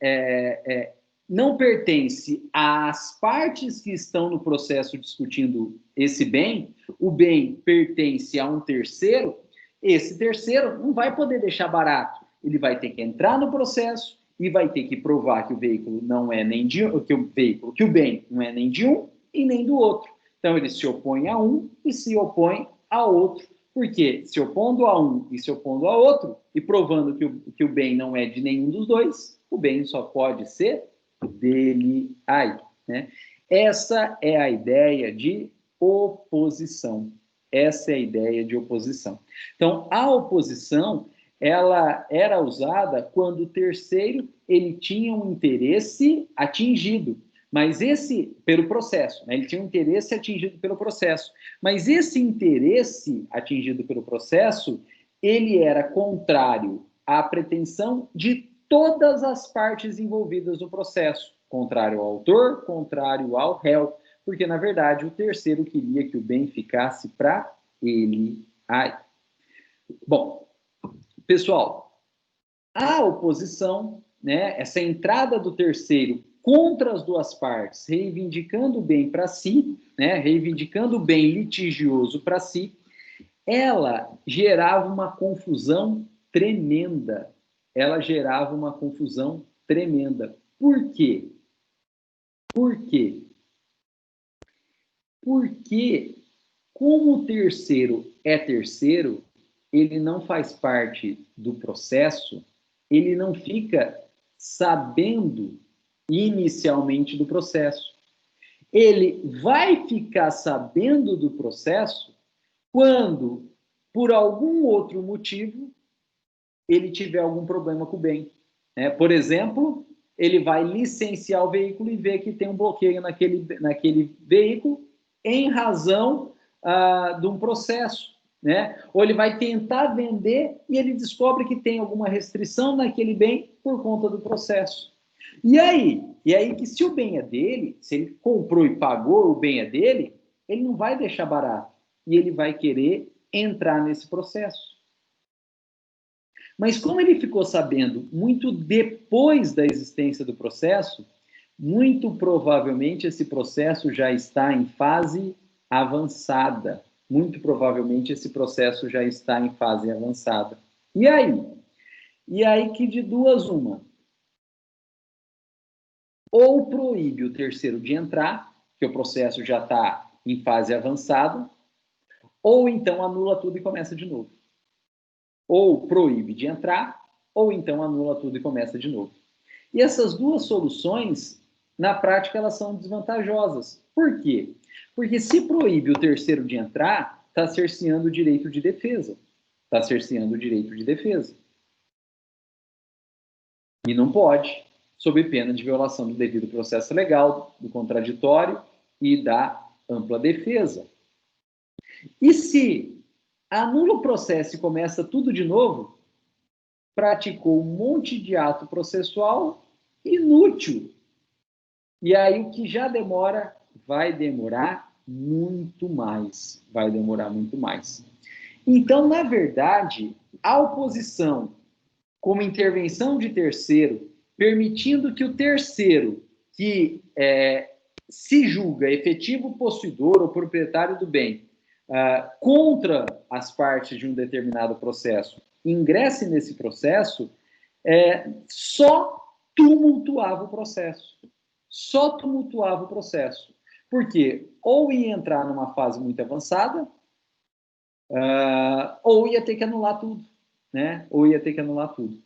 não pertence às partes que estão no processo discutindo esse bem, o bem pertence a um terceiro, esse terceiro não vai poder deixar barato. Ele vai ter que entrar no processo e vai ter que provar que o veículo não é nem de um, que o bem não é nem de um e nem do outro. Então ele se opõe a um e se opõe a outro. Porque se opondo a um e se opondo a outro, e provando que o bem não é de nenhum dos dois, o bem só pode ser dele aí, né? Essa é a ideia de oposição. Essa é a ideia de oposição. Então, a oposição, ela era usada quando o terceiro ele tinha um interesse atingido, mas esse pelo processo, né? Ele tinha um interesse atingido pelo processo, mas esse interesse atingido pelo processo, ele era contrário à pretensão de todas as partes envolvidas no processo, contrário ao autor, contrário ao réu, porque, na verdade, o terceiro queria que o bem ficasse para ele aí. Bom, pessoal, a oposição, né, essa entrada do terceiro contra as duas partes, reivindicando o bem para si, né, reivindicando o bem litigioso para si, ela gerava uma confusão tremenda. Ela gerava uma confusão tremenda. Por quê? Por quê? Porque, como o terceiro é terceiro, ele não faz parte do processo, ele não fica sabendo inicialmente do processo. Ele vai ficar sabendo do processo quando, por algum outro motivo, ele tiver algum problema com o bem. Por exemplo, ele vai licenciar o veículo e ver que tem um bloqueio naquele veículo em razão de um processo. Né? Ou ele vai tentar vender e ele descobre que tem alguma restrição naquele bem por conta do processo. E aí que se o bem é dele, se ele comprou e pagou, o bem é dele, ele não vai deixar barato. E ele vai querer entrar nesse processo. Mas como ele ficou sabendo muito depois da existência do processo, muito provavelmente esse processo já está em fase avançada. Muito provavelmente esse processo já está em fase avançada. E aí? E aí que de duas uma. Ou proíbe o terceiro de entrar, que o processo já está em fase avançada, ou então anula tudo e começa de novo. Ou proíbe de entrar, ou então anula tudo e começa de novo. E essas duas soluções, na prática, elas são desvantajosas. Por quê? Porque se proíbe o terceiro de entrar, está cerceando o direito de defesa. Está cerceando o direito de defesa. E não pode, sob pena de violação do devido processo legal, do contraditório e da ampla defesa. E se anula o processo e começa tudo de novo, praticou um monte de ato processual inútil. E aí o que já demora, vai demorar muito mais. Vai demorar muito mais. Então, na verdade, a oposição como intervenção de terceiro, permitindo que o terceiro, que se julga efetivo possuidor ou proprietário do bem, contra as partes de um determinado processo, ingresse nesse processo, só tumultuava o processo. Só tumultuava o processo. Porque ou ia entrar numa fase muito avançada, ou ia ter que anular tudo. Né? Ou ia ter que anular tudo.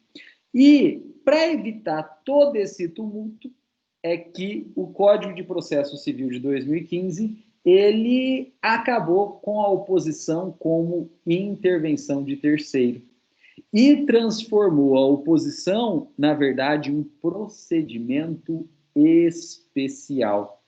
E, para evitar todo esse tumulto, é que o Código de Processo Civil de 2015, ele acabou com a oposição como intervenção de terceiro. E transformou a oposição, na verdade, em um procedimento especial.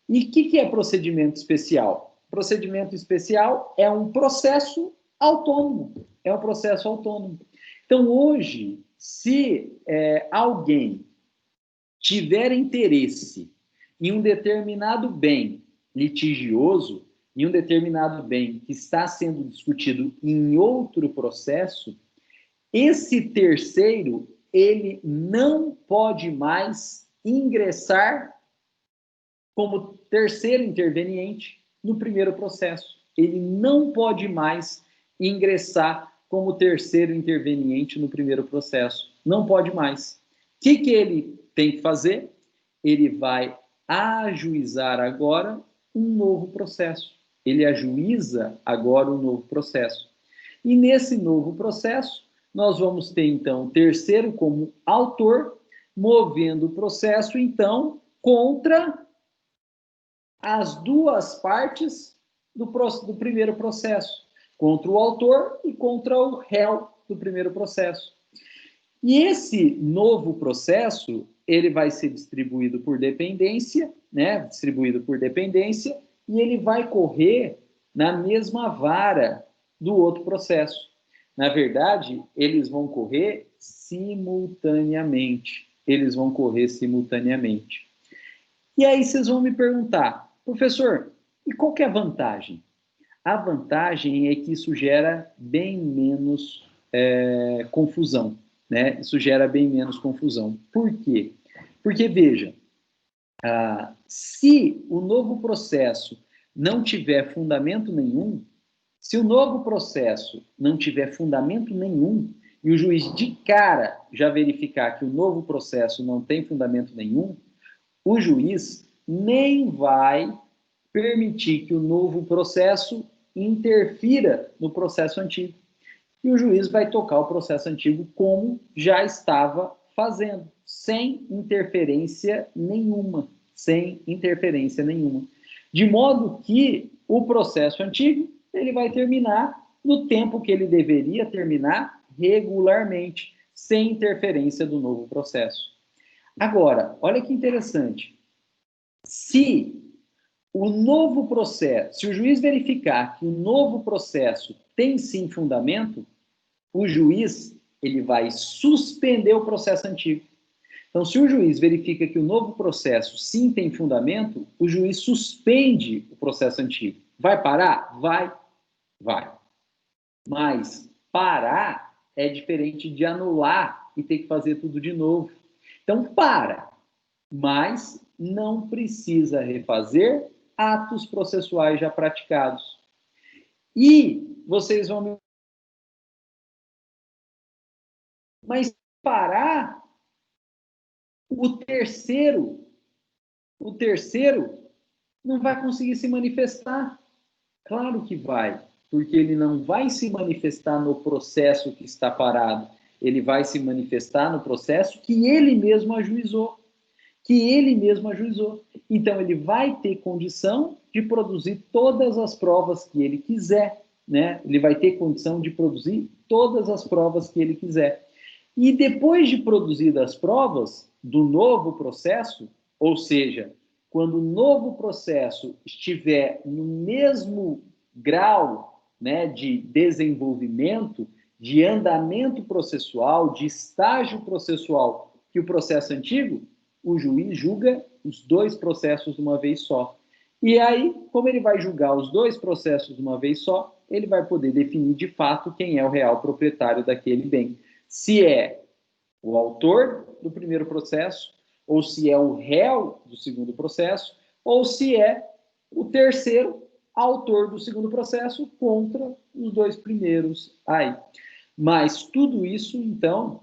E o que é procedimento especial? Procedimento especial é um processo autônomo. É um processo autônomo. Então, hoje, se alguém tiver interesse em um determinado bem litigioso, em um determinado bem que está sendo discutido em outro processo, esse terceiro, ele não pode mais ingressar como terceiro interveniente no primeiro processo. Ele não pode mais ingressar como terceiro interveniente no primeiro processo. Não pode mais. O que ele tem que fazer? Ele vai ajuizar agora um novo processo. Ele ajuiza agora um novo processo. E nesse novo processo, nós vamos ter, então, o terceiro como autor, movendo o processo, então, contra as duas partes do primeiro processo, contra o autor e contra o réu do primeiro processo. E esse novo processo, ele vai ser distribuído por dependência, né? Distribuído por dependência, e ele vai correr na mesma vara do outro processo. Na verdade, eles vão correr simultaneamente. Eles vão correr simultaneamente. E aí vocês vão me perguntar, professor, e qual que é a vantagem? A vantagem é que isso gera bem menos confusão, né? Isso gera bem menos confusão. Por quê? Porque, veja, se o novo processo não tiver fundamento nenhum, se o novo processo não tiver fundamento nenhum, e o juiz de cara já verificar que o novo processo não tem fundamento nenhum, o juiz nem vai permitir que o novo processo interfira no processo antigo. E o juiz vai tocar o processo antigo como já estava fazendo, sem interferência nenhuma. Sem interferência nenhuma. De modo que o processo antigo ele vai terminar no tempo que ele deveria terminar regularmente, sem interferência do novo processo. Agora, olha que interessante. Se o novo processo, se o juiz verificar que o novo processo tem sim fundamento, o juiz ele vai suspender o processo antigo. Então, se o juiz verifica que o novo processo sim tem fundamento, o juiz suspende o processo antigo. Vai parar? Vai. Mas parar é diferente de anular e ter que fazer tudo de novo. Então, para. Mas não precisa refazer atos processuais já praticados. E vocês vão me... Mas parar, o terceiro não vai conseguir se manifestar. Claro que vai, porque ele não vai se manifestar no processo que está parado. Ele vai se manifestar no processo que ele mesmo ajuizou. Então, ele vai ter condição de produzir todas as provas que ele quiser, né? Ele vai ter condição de produzir todas as provas que ele quiser. E depois de produzidas as provas do novo processo, ou seja, quando o novo processo estiver no mesmo grau, né, de desenvolvimento, de andamento processual, de estágio processual que o processo antigo, o juiz julga os dois processos de uma vez só. E aí, como ele vai julgar os dois processos de uma vez só, ele vai poder definir de fato quem é o real proprietário daquele bem. Se é o autor do primeiro processo, ou se é o réu do segundo processo, ou se é o terceiro autor do segundo processo contra os dois primeiros aí. Mas tudo isso, então,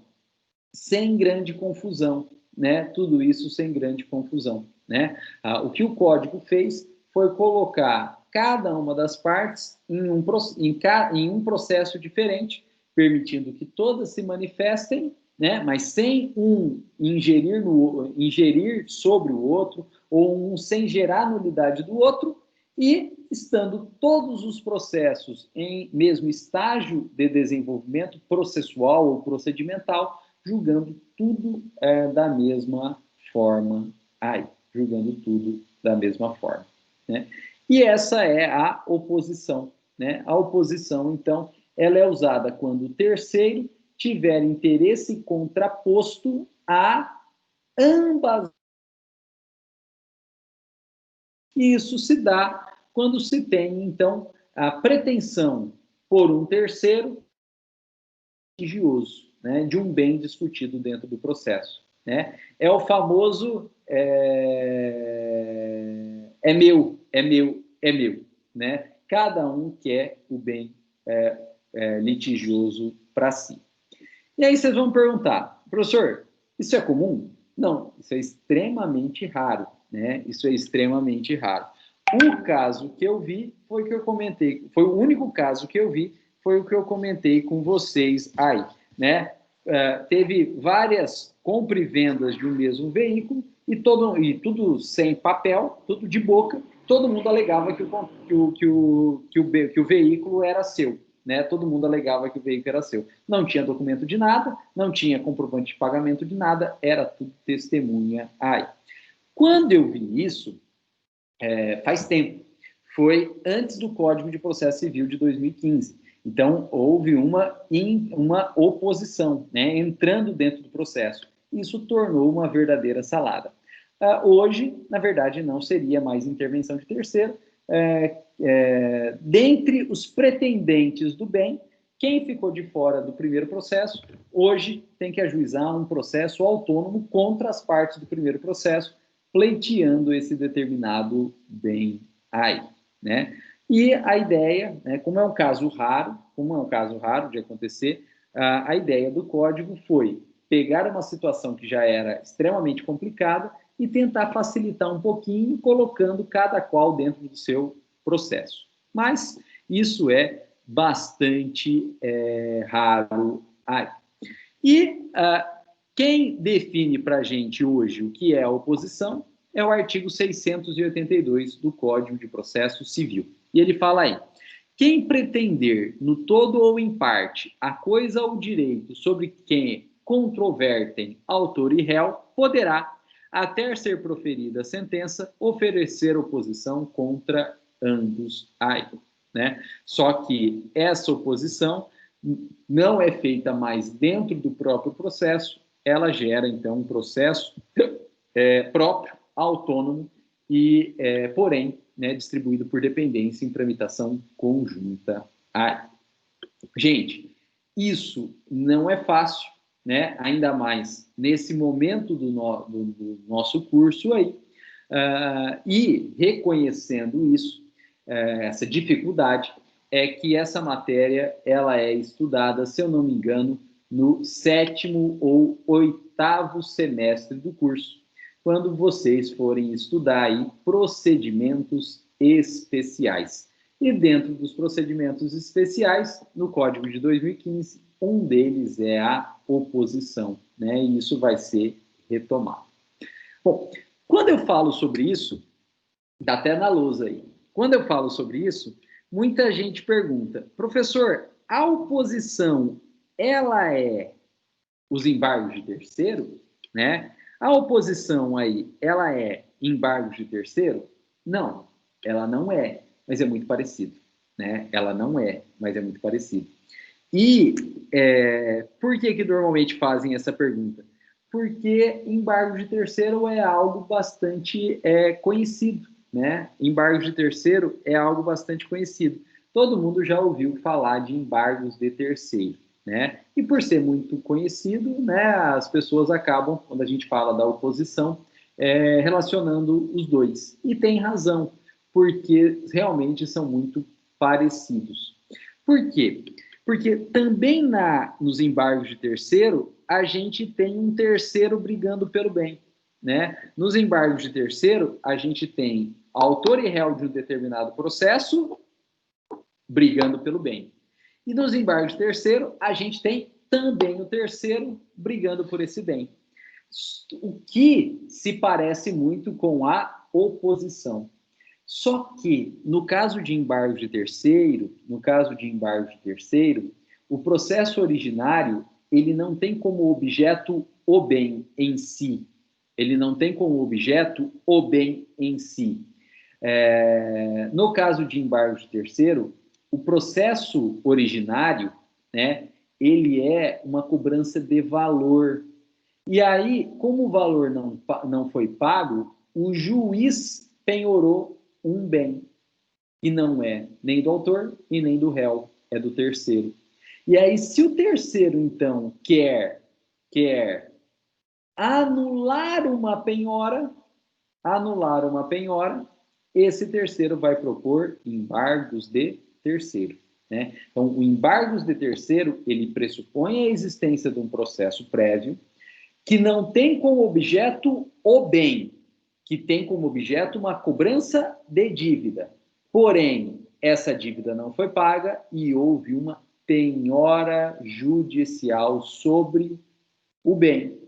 sem grande confusão, né? Tudo isso sem grande confusão, né? O que o código fez foi colocar cada uma das partes em um processo diferente, permitindo que todas se manifestem, né? Mas sem um ingerir sobre o outro, ou um sem gerar nulidade do outro, e estando todos os processos em mesmo estágio de desenvolvimento processual ou procedimental, julgando tudo da mesma forma aí, julgando tudo da mesma forma, né? E essa é a oposição, né? A oposição, então, ela é usada quando o terceiro tiver interesse contraposto a ambas. E isso se dá quando se tem, então, a pretensão por um terceiro litigioso, né, de um bem discutido dentro do processo. né? É o famoso é meu, é meu, é meu, né? Cada um quer o bem litigioso para si. E aí vocês vão perguntar, professor, isso é comum? Não, isso é extremamente raro, né? Isso é extremamente raro. O caso que eu vi foi o que eu comentei, foi o único caso que eu vi, foi o que eu comentei com vocês aí, né? Teve várias compra e vendas de um mesmo veículo e tudo sem papel, tudo de boca, todo mundo alegava que o veículo era seu, né? Todo mundo alegava que o veículo era seu. Não tinha documento de nada, não tinha comprovante de pagamento de nada, era tudo testemunha aí. Quando eu vi isso, faz tempo, foi antes do Código de Processo Civil de 2015. Então, houve uma oposição, né, entrando dentro do processo. Isso tornou uma verdadeira salada. Hoje, na verdade, não seria mais intervenção de terceiro. Dentre os pretendentes do bem, quem ficou de fora do primeiro processo, hoje tem que ajuizar um processo autônomo contra as partes do primeiro processo, pleiteando esse determinado bem aí, né? E a ideia, né, como é um caso raro de acontecer, a ideia do código foi pegar uma situação que já era extremamente complicada e tentar facilitar um pouquinho, colocando cada qual dentro do seu processo. Mas isso é bastante raro aí. E quem define para a gente hoje o que é a oposição é o artigo 682 do Código de Processo Civil. E ele fala aí: quem pretender, no todo ou em parte, a coisa ou direito sobre quem controvertem autor e réu, poderá, até ser proferida a sentença, oferecer oposição contra ambos aí, né? Só que essa oposição não é feita mais dentro do próprio processo, ela gera, então, um processo próprio, autônomo, e, porém, né, distribuído por dependência em tramitação conjunta. Gente, isso não é fácil, né? Ainda mais nesse momento do nosso curso aí, e reconhecendo isso, essa dificuldade, é que essa matéria ela é estudada, se eu não me engano, no 7º ou 8º semestre do curso, quando vocês forem estudar aí procedimentos especiais. E dentro dos procedimentos especiais, no Código de 2015, um deles é a oposição, né? E isso vai ser retomado. Bom, quando eu falo sobre isso, dá até na lousa aí. Quando eu falo sobre isso, muita gente pergunta, professor, a oposição, ela é os embargos de terceiro, né? A oposição aí, ela é embargos de terceiro? Não, ela não é, mas é muito parecido, né? Ela não é, mas é muito parecido. E por que normalmente fazem essa pergunta? Porque embargo de terceiro é algo bastante conhecido, né? Embargo de terceiro é algo bastante conhecido. Todo mundo já ouviu falar de embargos de terceiro, né? E por ser muito conhecido, né, as pessoas acabam, quando a gente fala da oposição, relacionando os dois. E tem razão, porque realmente são muito parecidos. Por quê? Porque também nos embargos de terceiro, a gente tem um terceiro brigando pelo bem, né? Nos embargos de terceiro, a gente tem autor e réu de um determinado processo brigando pelo bem. E nos embargos de terceiro, a gente tem também o terceiro brigando por esse bem. O que se parece muito com a oposição. Só que, no caso de embargo de terceiro, o processo originário, ele não tem como objeto o bem em si. Ele não tem como objeto o bem em si. No caso de embargo de terceiro, o processo originário, né, ele é uma cobrança de valor. E aí, como o valor não foi pago, o juiz penhorou um bem, e não é nem do autor e nem do réu, é do terceiro. E aí, se o terceiro, então, quer anular uma penhora, esse terceiro vai propor embargos de terceiro, né? Então, o embargos de terceiro, ele pressupõe a existência de um processo prévio que não tem como objeto o bem, que tem como objeto uma cobrança de dívida. Porém, essa dívida não foi paga e houve uma penhora judicial sobre o bem.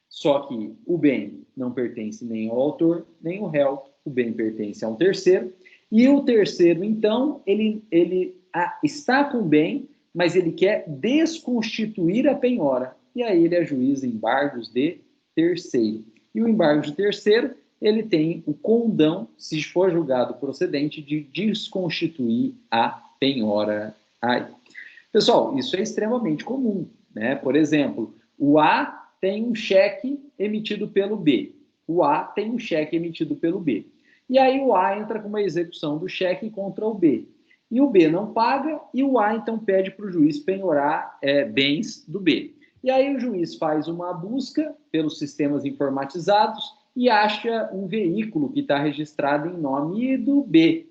Só que o bem não pertence nem ao autor, nem ao réu, o bem pertence a um terceiro, e o terceiro, então, ele está com o bem, mas ele quer desconstituir a penhora, e aí ele ajuiza embargos de terceiro. E o embargo de terceiro, ele tem o condão, se for julgado procedente, de desconstituir a penhora aí. Pessoal, isso é extremamente comum, né? Por exemplo, o A tem um cheque emitido pelo B. O A tem um cheque emitido pelo B. E aí o A entra com uma execução do cheque contra o B. E o B não paga, e o A então pede para o juiz penhorar bens do B. E aí o juiz faz uma busca pelos sistemas informatizados e acha um veículo que está registrado em nome do B.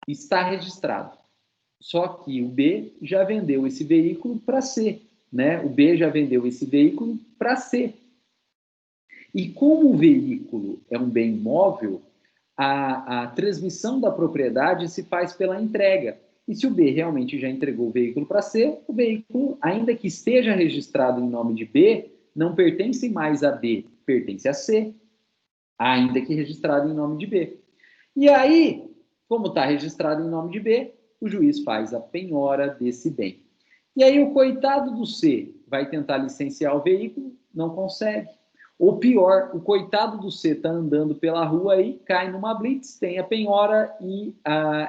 Está registrado. Só que o B já vendeu esse veículo para C, né? O B já vendeu esse veículo para C. E como o veículo é um bem móvel, a transmissão da propriedade se faz pela entrega. E se o B realmente já entregou o veículo para C, o veículo, ainda que esteja registrado em nome de B, não pertence mais a B, pertence a C, ainda que registrado em nome de B. E aí, como está registrado em nome de B, o juiz faz a penhora desse bem. E aí o coitado do C vai tentar licenciar o veículo, não consegue. Ou pior, o coitado do C está andando pela rua aí, cai numa blitz, tem a penhora e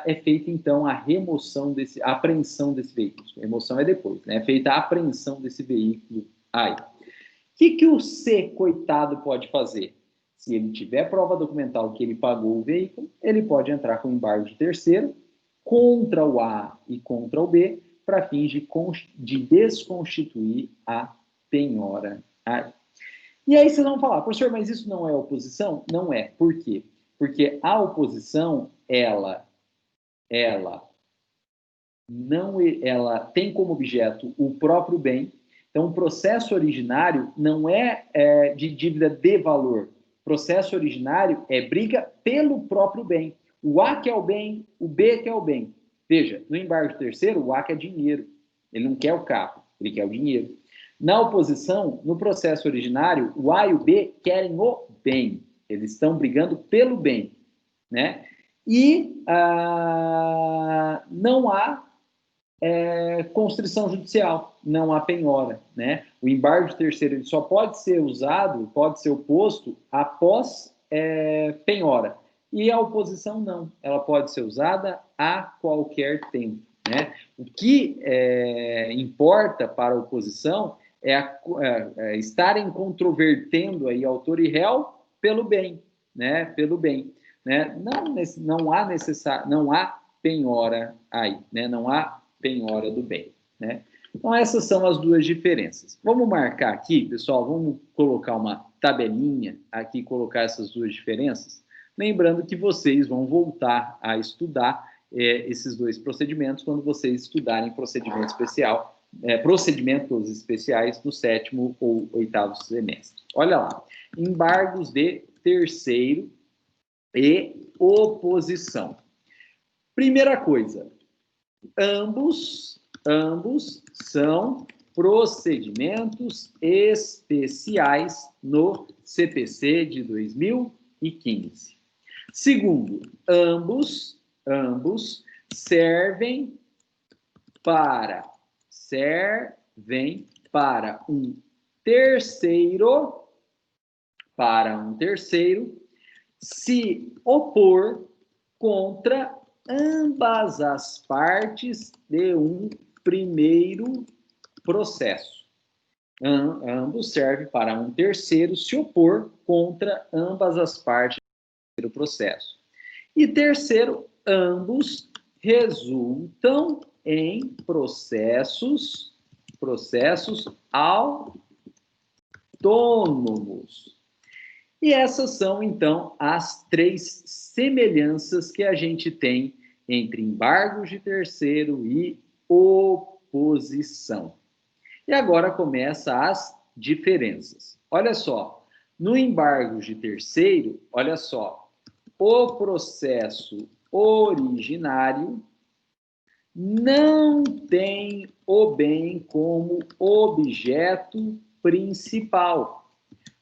é feita então a remoção a apreensão desse veículo. A remoção é depois, né? É feita a apreensão desse veículo aí. O que o C, coitado, pode fazer? Se ele tiver prova documental que ele pagou o veículo, ele pode entrar com embargo de terceiro contra o A e contra o B para fins de desconstituir a penhora aí. E aí vocês vão falar, professor, mas isso não é oposição? Não é. Por quê? Porque a oposição, ela tem como objeto o próprio bem. Então, o processo originário não é de dívida de valor. O processo originário é briga pelo próprio bem. O A quer o bem, o B quer o bem. Veja, no embargo terceiro, o A quer dinheiro. Ele não quer o carro, ele quer o dinheiro. Na oposição, no processo originário, o A e o B querem o bem. Eles estão brigando pelo bem, né? E não há constrição judicial, não há penhora, né? O embargo de terceiro ele só pode ser usado, pode ser oposto após penhora. E a oposição não, ela pode ser usada a qualquer tempo, né? O que importa para a oposição é estarem controvertendo aí autor e réu pelo bem, né? Pelo bem, né? Não há penhora aí, né? Não há penhora do bem, né? Então essas são as duas diferenças. Vamos marcar aqui, pessoal, vamos colocar uma tabelinha aqui, colocar essas duas diferenças, lembrando que vocês vão voltar a estudar esses dois procedimentos quando vocês estudarem procedimentos especiais do 7º ou 8º semestre. Olha lá, embargos de terceiro e oposição. Primeira coisa, ambos são procedimentos especiais no CPC de 2015. Segundo, ambos servem para um terceiro se opor contra ambas as partes de um primeiro processo. Ambos servem para um terceiro se opor contra ambas as partes do primeiro processo. E terceiro, ambos resultam em processos autônomos. E essas são, então, as 3 semelhanças que a gente tem entre embargos de terceiro e oposição. E agora começa as diferenças. Olha só, no embargo de terceiro, olha só, o processo originário não tem o bem como objeto principal,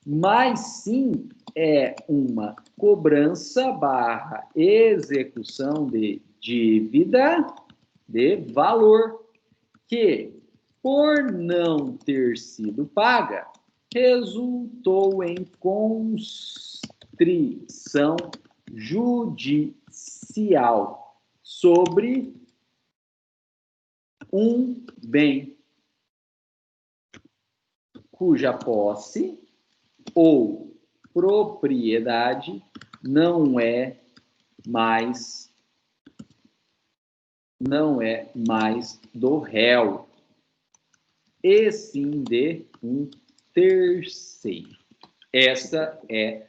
mas sim é uma cobrança barra execução de dívida de valor que, por não ter sido paga, resultou em constrição judicial sobre um bem cuja posse ou propriedade não é mais do réu, e sim de um terceiro. Essa é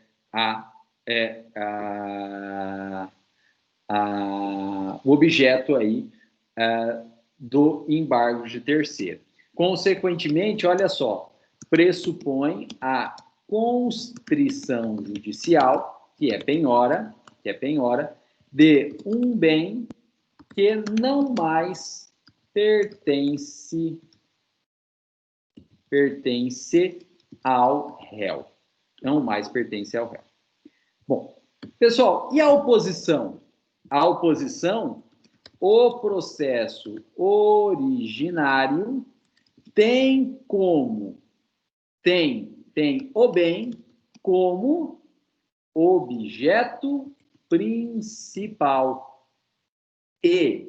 o objeto aí do embargo de terceiro. Consequentemente, olha só, pressupõe a constrição judicial, que é penhora, de um bem que não mais pertence ao réu. Não mais pertence ao réu. Bom, pessoal, e a oposição? A oposição, o processo originário tem o bem como objeto principal. E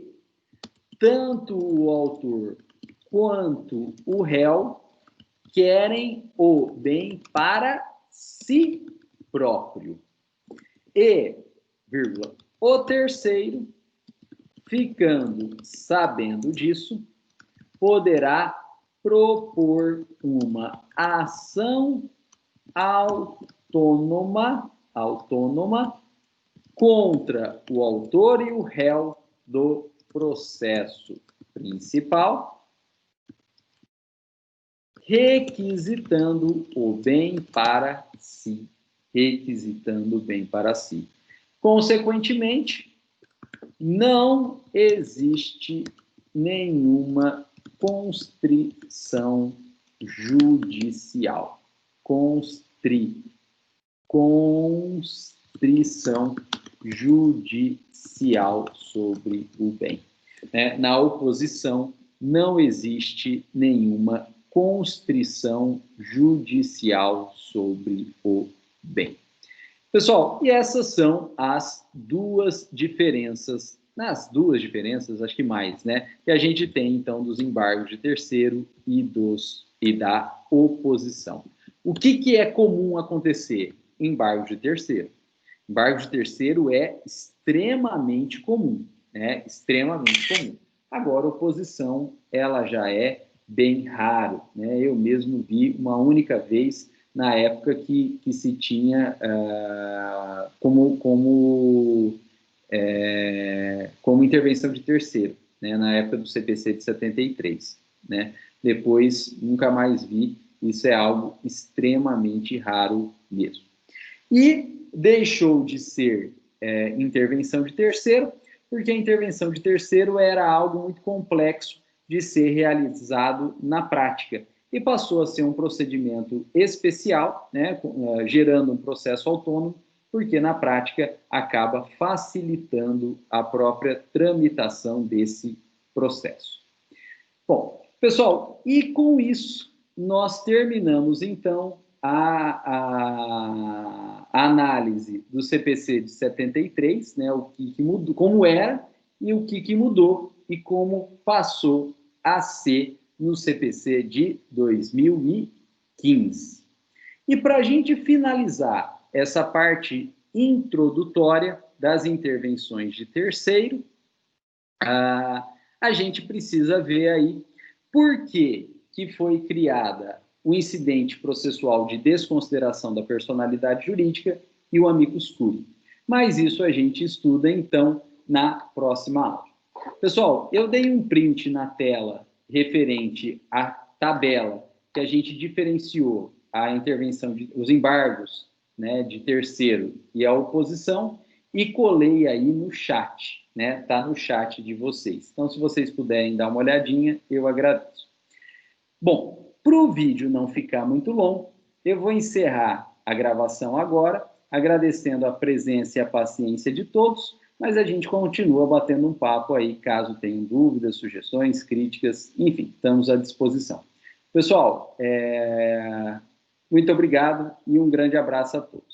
tanto o autor quanto o réu querem o bem para si próprio. E, o terceiro, ficando sabendo disso, poderá propor uma ação autônoma contra o autor e o réu do processo principal, requisitando o bem para si. Consequentemente, não existe nenhuma constrição judicial. Constrição judicial sobre o bem. Na oposição, não existe nenhuma constrição judicial sobre o bem. Pessoal, e essas são as 2 diferenças, acho que mais, que a gente tem, então, dos embargos de terceiro e da oposição. O que é comum acontecer? Embargo de terceiro. Embargo de terceiro é extremamente comum, extremamente comum. Agora, oposição, ela já é bem raro, Eu mesmo vi uma única vez na época que se tinha como intervenção de terceiro, na época do CPC de 73. Depois, nunca mais vi, isso é algo extremamente raro mesmo. E deixou de ser intervenção de terceiro, porque a intervenção de terceiro era algo muito complexo de ser realizado na prática, e passou a ser um procedimento especial, gerando um processo autônomo, porque na prática acaba facilitando a própria tramitação desse processo. Bom, pessoal, e com isso nós terminamos então a análise do CPC de 73, o que mudou, como era e o que mudou e como passou a ser no CPC de 2015. E para a gente finalizar essa parte introdutória das intervenções de terceiro, a gente precisa ver aí por que foi criada o incidente processual de desconsideração da personalidade jurídica e o amicus curiae. Mas isso a gente estuda, então, na próxima aula. Pessoal, eu dei um print na tela referente à tabela que a gente diferenciou a intervenção, os embargos, né, de terceiro e a oposição, e colei aí no chat, né? Tá no chat de vocês. Então, se vocês puderem dar uma olhadinha, eu agradeço. Bom, para o vídeo não ficar muito longo, eu vou encerrar a gravação agora, agradecendo a presença e a paciência de todos, mas a gente continua batendo um papo aí, caso tenham dúvidas, sugestões, críticas, enfim, estamos à disposição. Pessoal, muito obrigado e um grande abraço a todos.